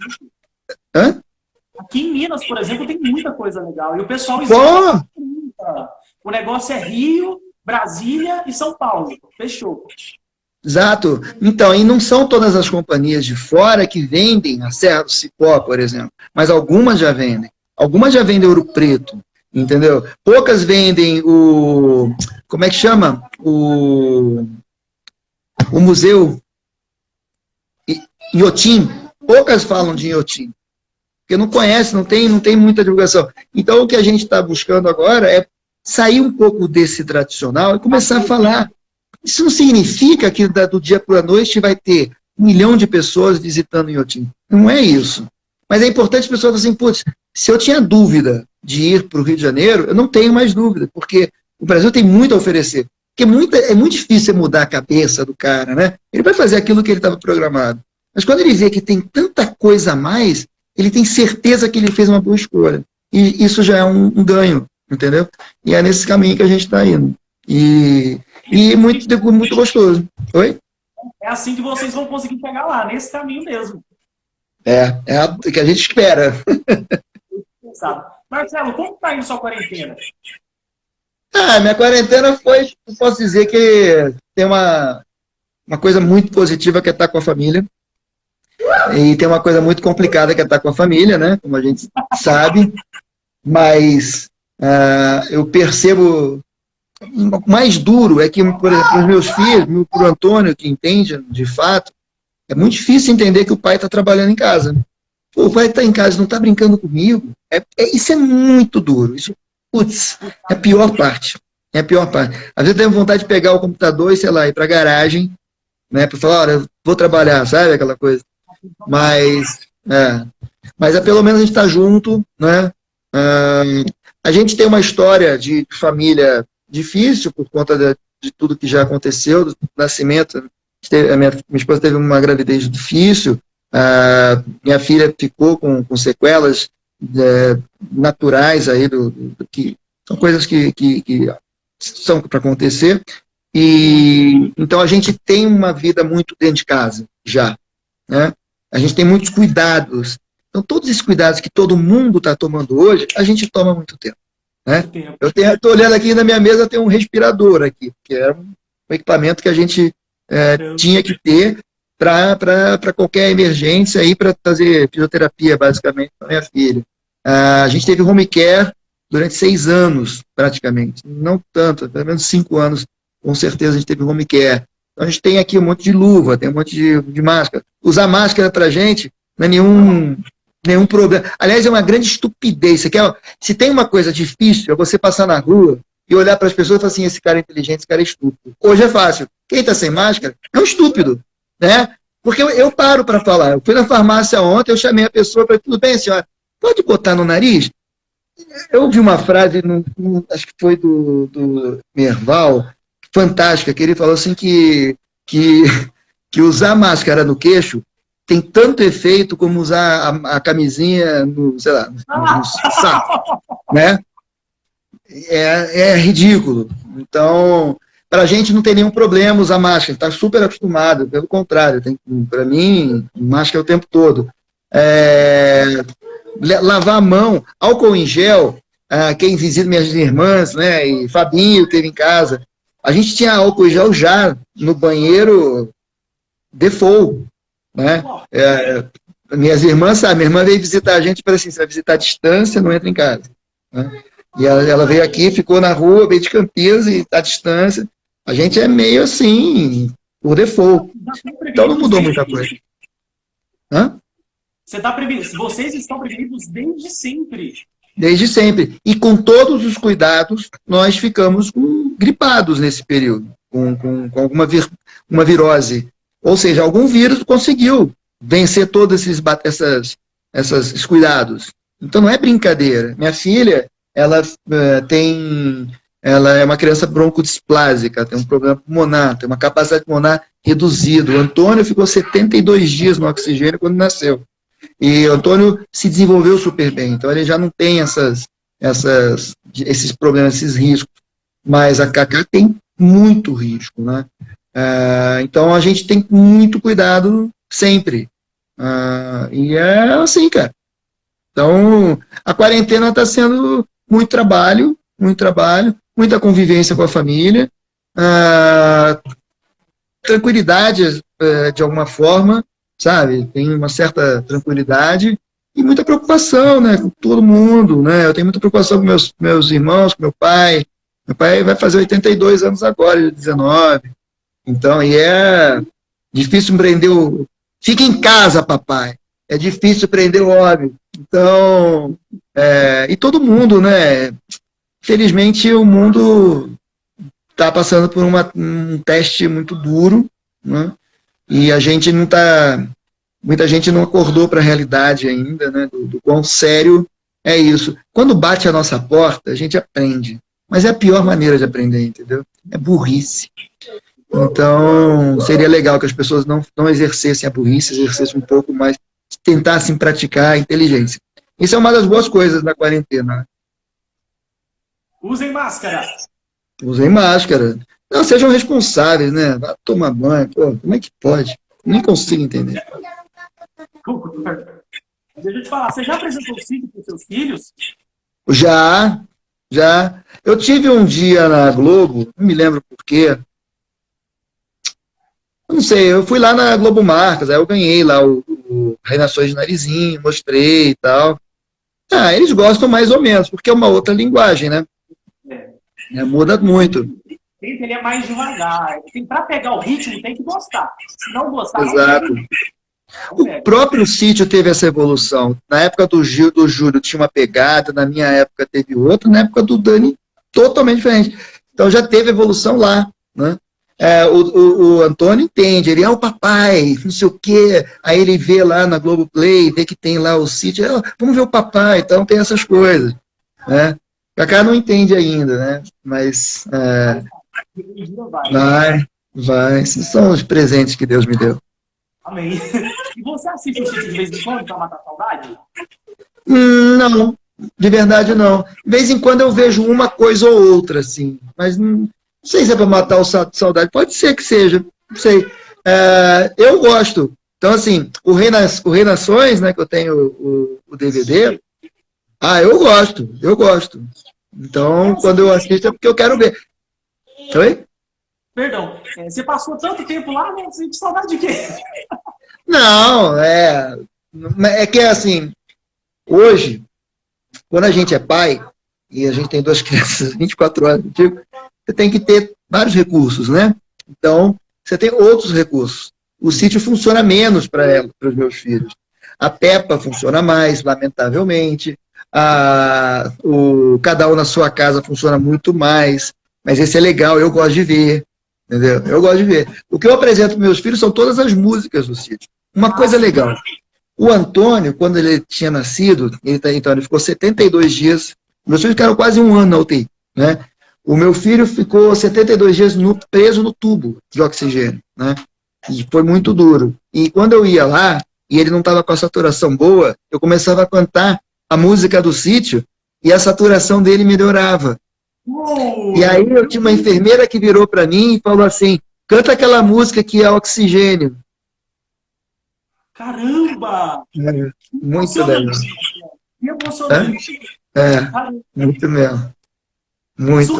Aqui em Minas, por exemplo, tem muita coisa legal. E o pessoal... O negócio é Rio, Brasília e São Paulo. Fechou. Exato. Então, e não são todas as companhias de fora que vendem a Serra do Cipó, por exemplo, mas algumas já vendem. Algumas já vendem Ouro Preto, entendeu? Poucas vendem como é que chama? O museu Inhotim. Poucas falam de Inhotim, porque não conhece, não tem muita divulgação. Então, o que a gente está buscando agora é sair um pouco desse tradicional e começar a falar. Isso não significa que do dia para a noite vai ter 1 milhão de pessoas visitando Inhotim. Não é isso. Mas é importante as pessoas assim, putz, se eu tinha dúvida de ir para o Rio de Janeiro, eu não tenho mais dúvida, porque o Brasil tem muito a oferecer. Porque é muito difícil mudar a cabeça do cara, né? Ele vai fazer aquilo que ele estava programado. Mas quando ele vê que tem tanta coisa a mais, ele tem certeza que ele fez uma boa escolha. E isso já é um ganho, entendeu? E é nesse caminho que a gente está indo. E muito gostoso. Oi? É assim que vocês vão conseguir chegar lá, nesse caminho mesmo. É o que a gente espera. Marcelo, como está indo sua quarentena? Minha quarentena foi, posso dizer que tem uma coisa muito positiva que é estar com a família. E tem uma coisa muito complicada que é estar com a família, né? Como a gente sabe. Mas eu percebo... O mais duro é que, por exemplo, os meus filhos, para o Antônio, que entende de fato, é muito difícil entender que o pai está trabalhando em casa. Pô, o pai está em casa, não está brincando comigo. Isso é muito duro. Isso, putz, é a pior parte. É a pior parte. Às vezes eu tenho vontade de pegar o computador e, sei lá, ir para a garagem, né, para falar, olha, eu vou trabalhar, sabe? Aquela coisa. Mas pelo menos a gente está junto, né? A gente tem uma história de família difícil por conta de tudo que já aconteceu, do nascimento. A minha esposa teve uma gravidez difícil, minha filha ficou com sequelas naturais aí, que são coisas que são para acontecer. E então a gente tem uma vida muito dentro de casa, já, né? A gente tem muitos cuidados. Então, todos esses cuidados que todo mundo está tomando hoje, a gente toma há muito tempo, né? Eu estou olhando aqui na minha mesa, tem um respirador aqui, que é um equipamento que a gente tinha que ter para qualquer emergência, para fazer fisioterapia, basicamente, para minha filha. A gente teve home care durante 6 anos, praticamente. Não tanto, pelo menos 5 anos, com certeza, a gente teve home care. Então, a gente tem aqui um monte de luva, tem um monte de máscara. Usar máscara para a gente não é nenhum problema. Aliás, é uma grande estupidez. Se tem uma coisa difícil, é você passar na rua e olhar para as pessoas e falar assim, esse cara é inteligente, esse cara é estúpido. Hoje é fácil. Quem está sem máscara é um estúpido, né? Porque eu paro para falar. Eu fui na farmácia ontem, eu chamei a pessoa para tudo bem, senhora, pode botar no nariz? Eu ouvi uma frase, acho que foi do Merval, fantástica, que ele falou assim que usar máscara no queixo tem tanto efeito como usar a camisinha no saco, né? É ridículo. Então, para a gente não tem nenhum problema usar máscara, está super acostumado, pelo contrário, para mim, máscara é o tempo todo. Lavar a mão, álcool em gel, quem visita minhas irmãs, né, e Fabinho teve em casa, a gente tinha álcool em gel já no banheiro default, né? Minhas irmãs sabem, minha irmã veio visitar a gente e falou assim, você vai visitar a distância, não entra em casa, né? E ela veio aqui, ficou na rua, veio de Campinas e está à distância. A gente é meio assim, por default. Então não mudou muita coisa. Hã? Vocês estão prevenidos desde sempre. Desde sempre. E com todos os cuidados, nós ficamos gripados nesse período, com alguma uma virose. Ou seja, algum vírus conseguiu vencer todos esses cuidados. Então não é brincadeira. Minha filha, ela é uma criança broncodisplásica, tem um problema pulmonar, tem uma capacidade pulmonar reduzida. O Antônio ficou 72 dias no oxigênio quando nasceu. E o Antônio se desenvolveu super bem, então ele já não tem esses problemas, esses riscos. Mas a Cacá tem muito risco, né? Então a gente tem muito cuidado sempre. E é assim, cara. Então a quarentena está sendo muito trabalho, muita convivência com a família, tranquilidade de alguma forma, sabe? Tem uma certa tranquilidade e muita preocupação, né, com todo mundo, né? Eu tenho muita preocupação com meus irmãos, com meu pai. Meu pai vai fazer 82 anos agora, ele é 19. Então, e é difícil prender Fica em casa, papai. É difícil prender o homem. Então, e todo mundo, né? Felizmente, o mundo está passando por um teste muito duro, né? E a gente não está... Muita gente não acordou para a realidade ainda, né? Do quão sério é isso. Quando bate a nossa porta, a gente aprende. Mas é a pior maneira de aprender, entendeu? É burrice. Então, seria legal que as pessoas não exercessem a burrice, exercessem um pouco mais, tentassem praticar a inteligência. Isso é uma das boas coisas da quarentena. Usem máscara. Usem máscara. Não, sejam responsáveis, né? Vá tomar banho. Pô, como é que pode? Nem consigo entender. Deixa eu te falar, você já apresentou o sítio para os seus filhos? Já. Eu tive um dia na Globo, não me lembro por quê. Não sei, eu fui lá na Globo Marcas, aí eu ganhei lá o Reinações de Narizinho, mostrei e tal. Eles gostam mais ou menos, porque é uma outra linguagem, né? Muda muito. Ele é mais devagar. Para pegar o ritmo, tem que gostar. Se não gostar, exato. O próprio sítio teve essa evolução. Na época do Júlio tinha uma pegada, na minha época teve outra, na época do Dani, totalmente diferente. Então já teve evolução lá, né? O Antônio entende, ele é o papai, não sei o quê, aí ele vê lá na Globoplay, vê que tem lá o sítio, vamos ver o papai, então tem essas coisas, né? Cacá não entende ainda, né? Mas vai. Esses são os presentes que Deus me deu. Amém. E você assiste o sítio de vez em quando pra matar a saudade? Não, de verdade não. De vez em quando eu vejo uma coisa ou outra, assim. Mas não sei se é para matar o saudade. Pode ser que seja, não sei. Eu gosto. Então, assim, o Rei Nações, né, que eu tenho o DVD, eu gosto. Então, quando eu assisto é porque eu quero ver. Oi? Perdão, você passou tanto tempo lá, não sente saudade de quê? Não, é que assim, hoje, quando a gente é pai, e a gente tem 2 crianças, 24 horas, você tem que ter vários recursos, né? Então, você tem outros recursos. O sítio funciona menos para os meus filhos. A Peppa funciona mais, lamentavelmente. Cada um na sua casa funciona muito mais. Mas esse é legal, eu gosto de ver. Entendeu? Eu gosto de ver. O que eu apresento para meus filhos são todas as músicas do sítio. Uma coisa legal. O Antônio, quando ele tinha nascido, ele ficou 72 dias. Meus filhos ficaram quase 1 ano na UTI, né? O meu filho ficou 72 dias preso no tubo de oxigênio, né? E foi muito duro. E quando eu ia lá, e ele não estava com a saturação boa, eu começava a cantar a música do sítio e a saturação dele melhorava. E aí eu tinha uma enfermeira que virou para mim e falou assim, canta aquela música que é Oxigênio. Caramba! Muito legal. Que emocionante. Muito mesmo. Muito.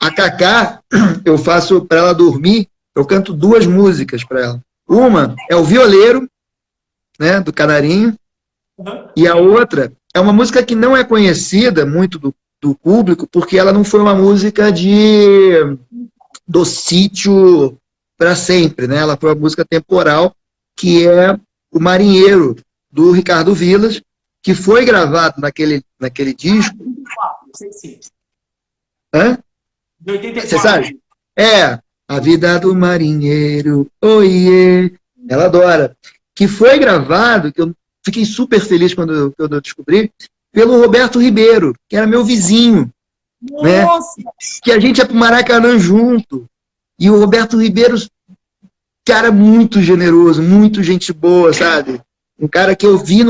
A Cacá, eu faço para ela dormir, eu canto 2 músicas para ela. Uma é o Violeiro, né, do Canarinho, e a outra é uma música que não é conhecida muito do público, porque ela não foi uma música do sítio para sempre, né? Ela foi uma música temporal, que é o Marinheiro, do Ricardo Vilas, que foi gravado naquele disco. Hã? De 84. Você sabe? A Vida do Marinheiro, oiê, ela adora. Que foi gravado, que eu fiquei super feliz quando eu descobri, pelo Roberto Ribeiro, que era meu vizinho. Nossa! Né? Que a gente ia pro Maracanã junto. E o Roberto Ribeiro, cara muito generoso, muito gente boa, sabe? Um cara que eu vi.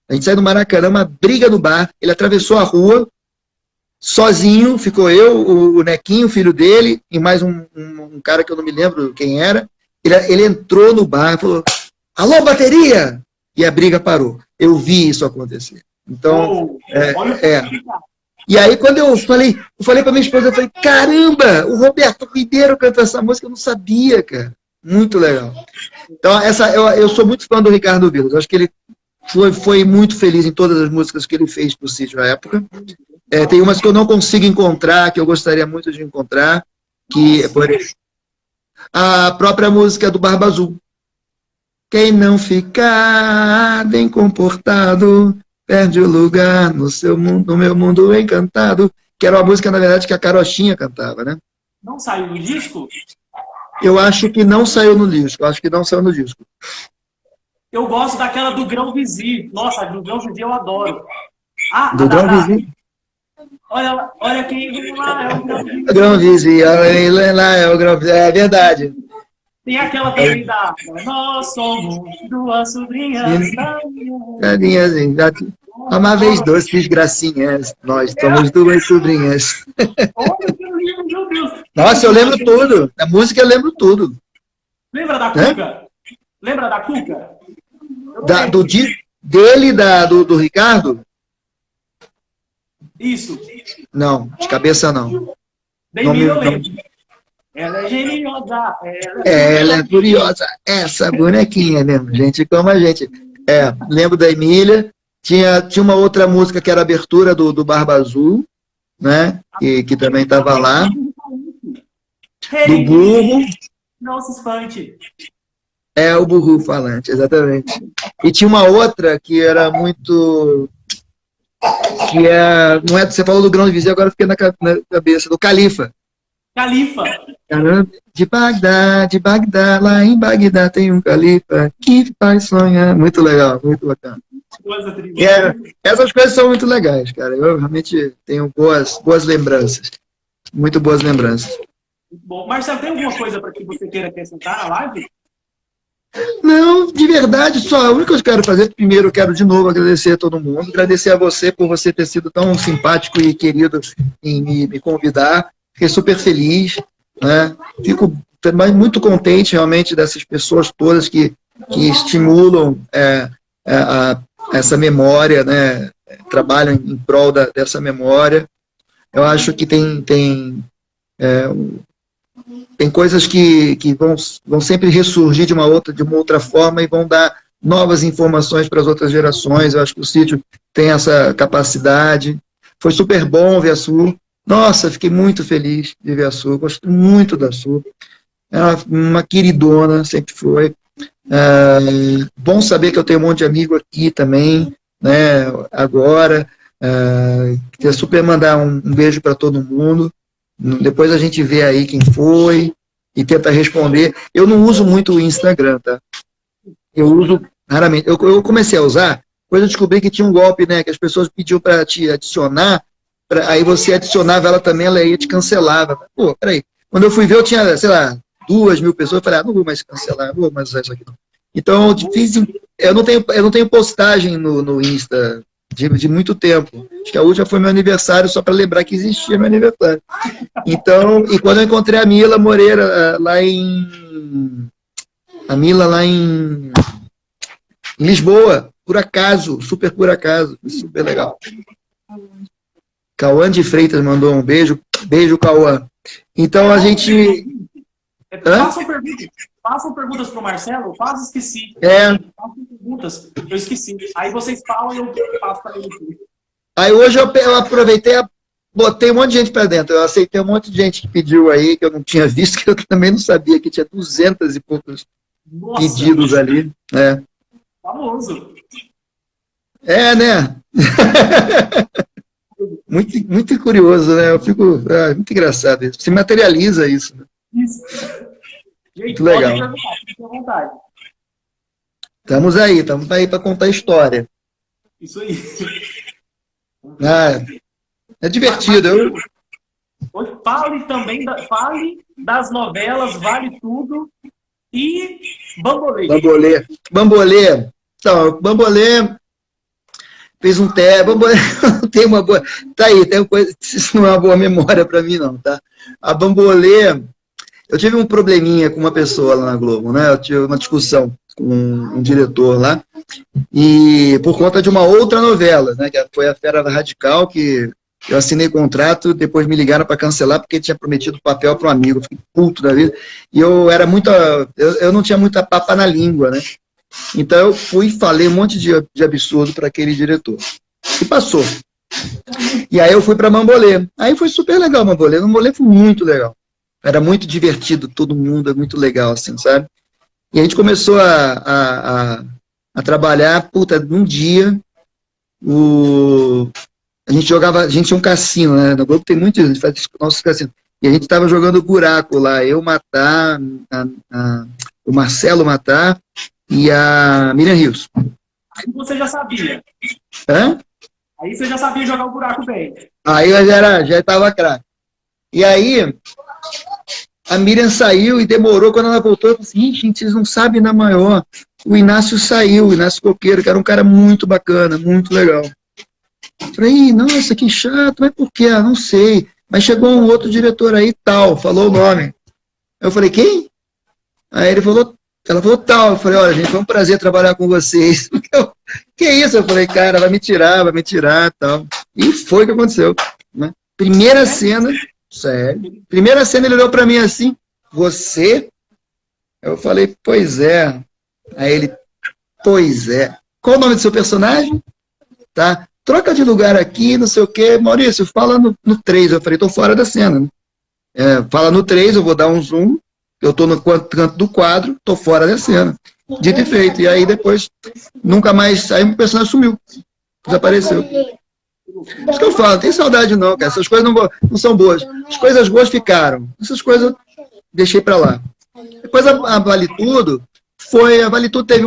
A gente saiu do Maracanã, uma briga no bar, ele atravessou a rua, sozinho, ficou eu, o Nequinho, o filho dele, e mais um cara que eu não me lembro quem era. Ele entrou no bar e falou, alô, bateria! E a briga parou. Eu vi isso acontecer. Então, E aí, quando eu falei para minha esposa, eu falei, caramba, o Roberto Ribeiro cantou essa música, eu não sabia, cara. Muito legal. Então, eu sou muito fã do Ricardo Vilas. Acho que ele foi muito feliz em todas as músicas que ele fez pro sítio na época. Tem umas que eu não consigo encontrar, que eu gostaria muito de encontrar, que por exemplo, a própria música do Barba Azul. Quem não ficar bem comportado perde o lugar no meu mundo encantado, que era uma música, na verdade, que a Carochinha cantava, né? Não saiu no disco? Eu acho que não saiu no disco. Eu gosto daquela do Grão Vizir. Nossa, do Grão Vizir eu adoro. Do Grão Vizir? Olha quem vem lá, é o Grão Vizir. Grão Vizir, olha lá, é o Grão Vizir. É verdade. Tem aquela também da nós somos 2 sobrinhas. Uma vez 2 fiz gracinhas, nós somos 2 sobrinhas. Olha que lindo, meu Deus. Nossa, eu lembro tudo. A música eu lembro tudo. Lembra da Cuca? Lembra da Cuca? Do Ricardo? Isso. Não, de cabeça não. Bem, eu lembro. Ela é geniosa. Ela é curiosa. Essa bonequinha mesmo, gente como a gente. Lembro da Emília. Tinha uma outra música que era a abertura do Barba Azul, né? Que também estava lá. Do Burro. Não se espante. O Burro Falante, exatamente. E tinha uma outra que era muito... Você falou do Grão Vizir, agora eu fiquei na cabeça. Do Califa. Caramba, de Bagdá, lá em Bagdá tem um califa que faz sonhar. Muito legal, muito bacana. Coisa triste. Essas coisas são muito legais, cara. Eu realmente tenho boas lembranças. Muito boas lembranças. Muito bom. Marcelo, tem alguma coisa para que você queira acrescentar na live? Não, de verdade, só a única coisa que eu quero fazer, primeiro eu quero de novo agradecer a todo mundo, agradecer a você por você ter sido tão simpático e querido em me convidar. Fiquei super feliz, né? Fico muito contente realmente dessas pessoas todas que estimulam essa memória, né? Trabalham em prol dessa memória. Eu acho que tem coisas que vão sempre ressurgir de uma outra forma e vão dar novas informações para as outras gerações. Eu acho que o sítio tem essa capacidade. Foi super ver a Su. Nossa, fiquei muito feliz de ver a Su. Gosto muito da Su. Ela é uma queridona, sempre foi. Bom saber que eu tenho um monte de amigo aqui também, né, agora. Queria super mandar um beijo para todo mundo. Depois a gente vê aí quem foi e tenta responder. Eu não uso muito o Instagram, tá? Eu uso raramente. Eu comecei a usar, depois eu descobri que tinha um golpe, né? Que as pessoas pediam para te adicionar, aí você adicionava ela também, ela ia te cancelava. Pô, peraí. Quando eu fui ver, eu tinha, sei lá, 2.000 pessoas. Eu falei, não vou mais cancelar, não vou mais usar isso aqui não. Então, eu não tenho postagem no Insta de muito tempo. Acho que a última foi meu aniversário, só para lembrar que existia meu aniversário. Então, e quando eu encontrei a Mila Moreira a Mila lá em Lisboa, por acaso, super por acaso, super legal. Cauã de Freitas mandou um beijo. Beijo, Cauã. Então a gente... Façam perguntas para o Marcelo, eu quase esqueci. Façam perguntas, eu esqueci. Aí vocês falam e eu passo para ele. Aí hoje eu aproveitei, botei um monte de gente para dentro. Eu aceitei um monte de gente que pediu aí, que eu não tinha visto, que eu também não sabia, que tinha 200 e poucos pedidos ali. Famoso. Né? Muito curioso, né? Eu fico... muito engraçado isso. Se materializa isso. Né? Isso. Gente, muito legal. Fique à vontade. Estamos aí para contar a história. Isso aí. É divertido. Fale também fale das novelas Vale Tudo e Bambolê. Então, Bambolê fez um teste. Bambolê tem uma boa... Tá aí, tem coisa... Isso não é uma boa memória para mim, não, tá? A Bambolê... Eu tive um probleminha com uma pessoa lá na Globo, né? Eu tive uma discussão com um diretor lá, e por conta de uma outra novela, né? Que foi a Fera Radical, que eu assinei contrato, depois me ligaram para cancelar porque tinha prometido papel para um amigo. Eu fiquei puto da vida. E eu não tinha muita papa na língua, né? Então eu fui e falei um monte de absurdo para aquele diretor. E passou. E aí eu fui para Bambolê. Aí foi super legal Bambolê. Bambolê foi muito legal. Era muito divertido, todo mundo, é muito legal, assim, sabe? E a gente começou a trabalhar, num dia, a gente tinha um cassino, né? Na Globo tem muito, a gente faz nossos cassinos. E a gente estava jogando buraco lá, eu Matar, o Marcelo Matar e a Miriam Rios. Aí você já sabia. Aí você já sabia jogar o buraco bem. Aí eu já estava craque. E aí... A Miriam saiu e demorou. Quando ela voltou, eu falei assim, gente, vocês não sabem na maior. O Inácio saiu, o Inácio Coqueiro, que era um cara muito bacana, muito legal. Eu falei, nossa, que chato, mas por quê? Não sei. Mas chegou um outro diretor aí, tal, falou o nome. Eu falei, quem? Aí ela falou tal. Eu falei, olha, gente, foi um prazer trabalhar com vocês. Que isso? Eu falei, cara, vai me tirar, tal. E foi o que aconteceu. Né? Primeira cena... Sério. Primeira cena ele olhou pra mim assim, você? Eu falei, pois é. Aí ele, pois é. Qual o nome do seu personagem? Tá. Troca de lugar aqui, não sei o quê. Maurício, fala no 3. Eu falei, tô fora da cena. Né? Fala no 3, eu vou dar um zoom. Eu tô no canto do quadro, tô fora da cena. Dito e feito. E aí depois, nunca mais, aí o personagem sumiu. Desapareceu. Isso que eu falo, tem saudade não, cara. Essas coisas não são boas. As coisas boas ficaram. Essas coisas deixei pra lá. Depois a Vale Tudo, A Vale Tudo teve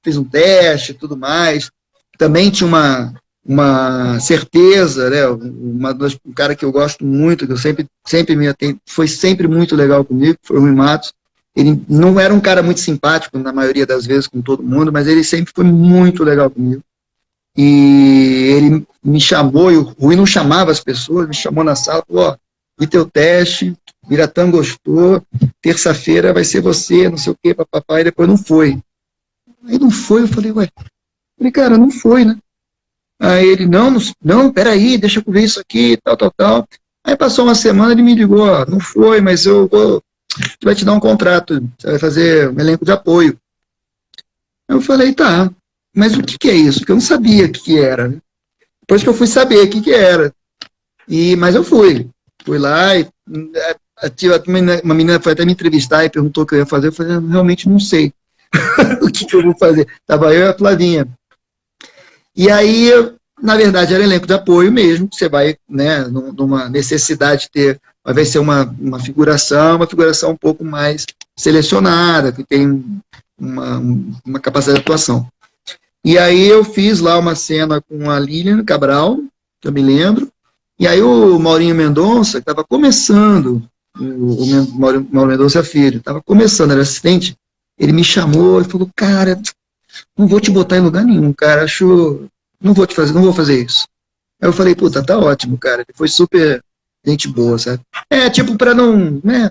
fez um teste e tudo mais, também tinha uma certeza, né? Um cara que eu gosto muito, que eu sempre me atendo, foi sempre muito legal comigo, foi o Rui Matos. Ele não era um cara muito simpático, na maioria das vezes, com todo mundo, mas ele sempre foi muito legal comigo. E ele me chamou, e o Rui não chamava as pessoas, me chamou na sala, falou, vi teu teste, Biratã gostou, terça-feira vai ser você, não sei o quê, papapá, e depois não foi. Aí não foi, eu falei, cara, não foi, né? Aí ele, não, peraí, deixa eu ver isso aqui, tal. Aí passou uma semana, ele me ligou, não foi, mas a gente vai te dar um contrato, você vai fazer um elenco de apoio. Eu falei, tá, mas o que é isso? Porque eu não sabia o que era, né? Depois que eu fui saber o que era. Mas eu fui lá e uma menina foi até me entrevistar e perguntou o que eu ia fazer, eu falei, eu realmente não sei o que eu vou fazer. Tava eu e a Flavinha. E aí, na verdade, era elenco de apoio mesmo, que você vai, né, numa necessidade de ter, vai ser uma figuração um pouco mais selecionada, que tem uma capacidade de atuação. E aí eu fiz lá uma cena com a Lilian Cabral, que eu me lembro, e aí o Maurinho Mendonça, que estava começando, o Maurinho Mendonça Filho, estava começando, era assistente, ele me chamou e falou, cara, não vou te botar em lugar nenhum, cara, não vou fazer isso. Aí eu falei, puta, tá ótimo, cara, ele foi super gente boa, sabe? Tipo, pra não, né?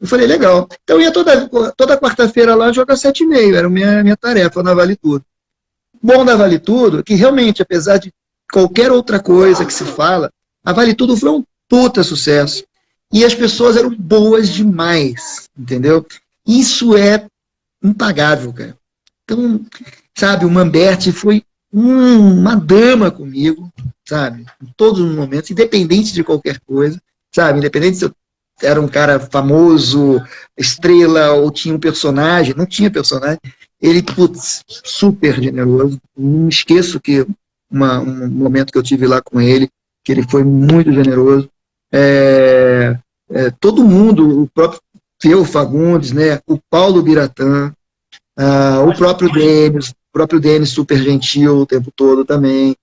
Eu falei, legal. Então eu ia toda quarta-feira lá jogar 7h30, era a minha tarefa na Vale Tudo. Bom da Vale Tudo é que realmente, apesar de qualquer outra coisa que se fala, a Vale Tudo foi um puta sucesso. E as pessoas eram boas demais, entendeu? Isso é impagável, cara. Então, sabe, o Mamberti foi uma dama comigo, sabe? Em todos os momentos, independente de qualquer coisa, sabe? Independente se eu era um cara famoso, estrela, ou tinha um personagem, não tinha personagem. Ele, putz, super generoso. Não esqueço que um momento que eu tive lá com ele, que ele foi muito generoso. Todo mundo, o próprio Theo Fagundes, né? O Paulo Biratã, o próprio Denis, super gentil o tempo todo também,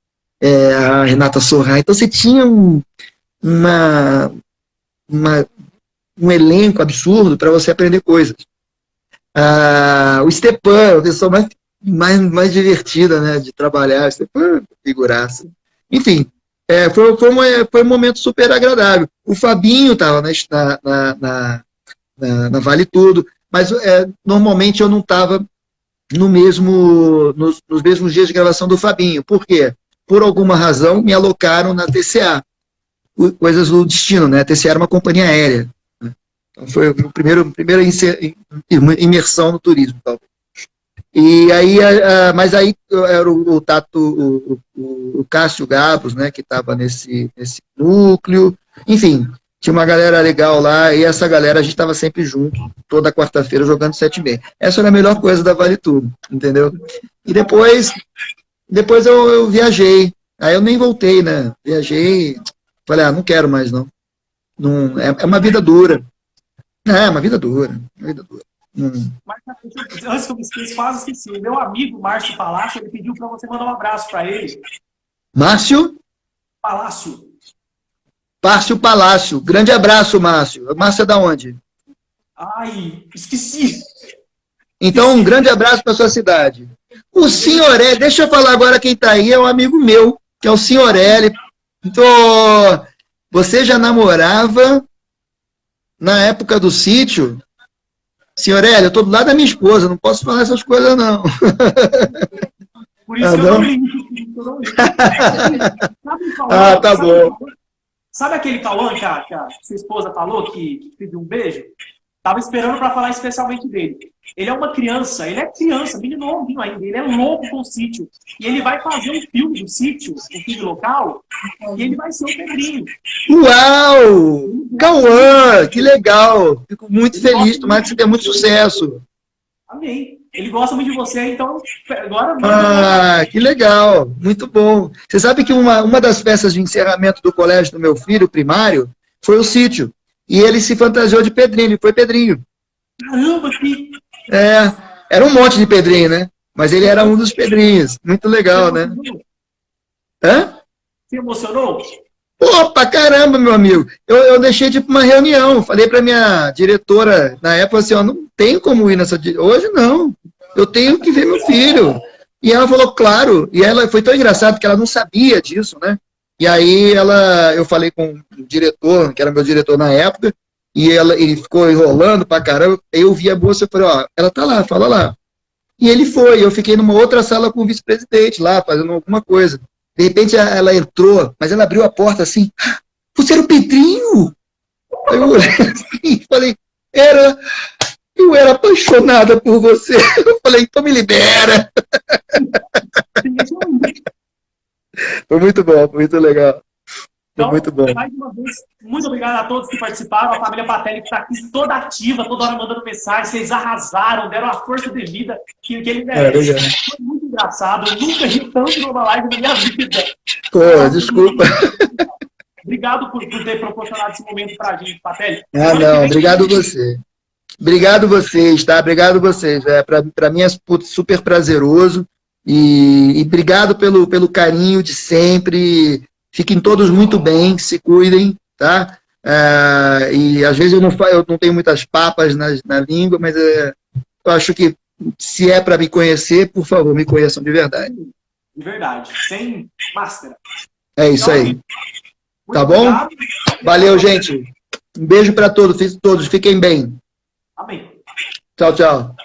a Renata Sorra. Então você tinha um elenco absurdo para você aprender coisas. O Stepan, a pessoa mais divertida, né, de trabalhar, o Stepan, figuraça. Enfim, foi um momento super agradável. O Fabinho estava na Vale Tudo, mas normalmente eu não estava nos mesmos dias de gravação do Fabinho. Por quê? Por alguma razão me alocaram na TCA. Coisas do destino, né? A TCA era uma companhia aérea. Né? Então foi a primeira imersão no turismo. Talvez. E aí, mas aí era o Tato, o Cássio Gabos, né? Que estava nesse núcleo. Enfim, tinha uma galera legal lá, e essa galera a gente estava sempre junto, toda quarta-feira jogando 7h30. Essa era a melhor coisa da Vale Tudo, entendeu? E depois eu viajei, aí eu nem voltei, né? Viajei, falei, não quero mais não. É uma vida dura. É uma vida dura. Mas, antes que eu me esqueça, quase esqueci. Meu amigo Márcio Palácio, ele pediu para você mandar um abraço para ele. Márcio? Palácio. Márcio Palácio. Grande abraço, Márcio. Márcio é da onde? Ai, esqueci. Então, um grande abraço para sua cidade. O Signorelli, deixa eu falar agora quem está aí, é um amigo meu, que é o Signorelli. Então, você já namorava na época do sítio? Signorelli, eu estou do lado da minha esposa, não posso falar essas coisas, não. Por isso que eu não me tá bom. Sabe aquele Cauã que a sua esposa falou, que pediu um beijo? Tava esperando para falar especialmente dele. Ele é uma criança, menino novinho ainda, ele é louco com o sítio. E ele vai fazer um filme do sítio, um filme local, e ele vai ser o Pedrinho. Uau! Cauã, que legal! Fico muito feliz, tomara que você tenha muito sucesso. Amém. Ele gosta muito de você, então agora... que legal, muito bom. Você sabe que uma das festas de encerramento do colégio do meu filho, primário, foi o sítio. E ele se fantasiou de Pedrinho, ele foi Pedrinho. Caramba, que Era um monte de Pedrinho, né? Mas ele era um dos Pedrinhos. Muito legal, né? Hã? Se emocionou? Opa, caramba, meu amigo. Eu deixei tipo uma reunião. Falei para minha diretora na época assim, ó, não tenho como ir nessa. Hoje não. Eu tenho que ver meu filho. E ela falou, claro. E ela foi tão engraçado que ela não sabia disso, né? E aí eu falei com o diretor, que era meu diretor na época, e ele ficou enrolando pra caramba. Aí eu vi a moça e falei, ó, ela tá lá, fala lá. E ele foi. Eu fiquei numa outra sala com o vice-presidente lá, fazendo alguma coisa. De repente ela entrou, mas ela abriu a porta assim, você era o Pedrinho? Aí eu olhei assim e falei, eu era apaixonada por você. Eu falei, então me libera. Foi muito bom, foi muito legal. Foi Então, muito bom. mais uma vez, muito obrigado a todos que participaram, a família Patelli que está aqui toda ativa, toda hora mandando mensagem, vocês arrasaram, deram a força devida que ele merece. Foi muito engraçado, eu nunca ri tanto numa live na minha vida. Pô, desculpa. Obrigado por ter proporcionado esse momento para a gente, Patelli. Não, obrigado você. Obrigado vocês, tá? Obrigado vocês. Para mim é super prazeroso e obrigado pelo carinho de sempre. Fiquem todos muito bem, se cuidem, tá? E às vezes eu não tenho muitas papas na língua, mas eu acho que se é para me conhecer, por favor, me conheçam de verdade. De verdade, sem máscara. É isso aí. Tá bom? Obrigado. Valeu, gente. Um beijo para todos. Fiquem bem. Amém. Tchau, tchau.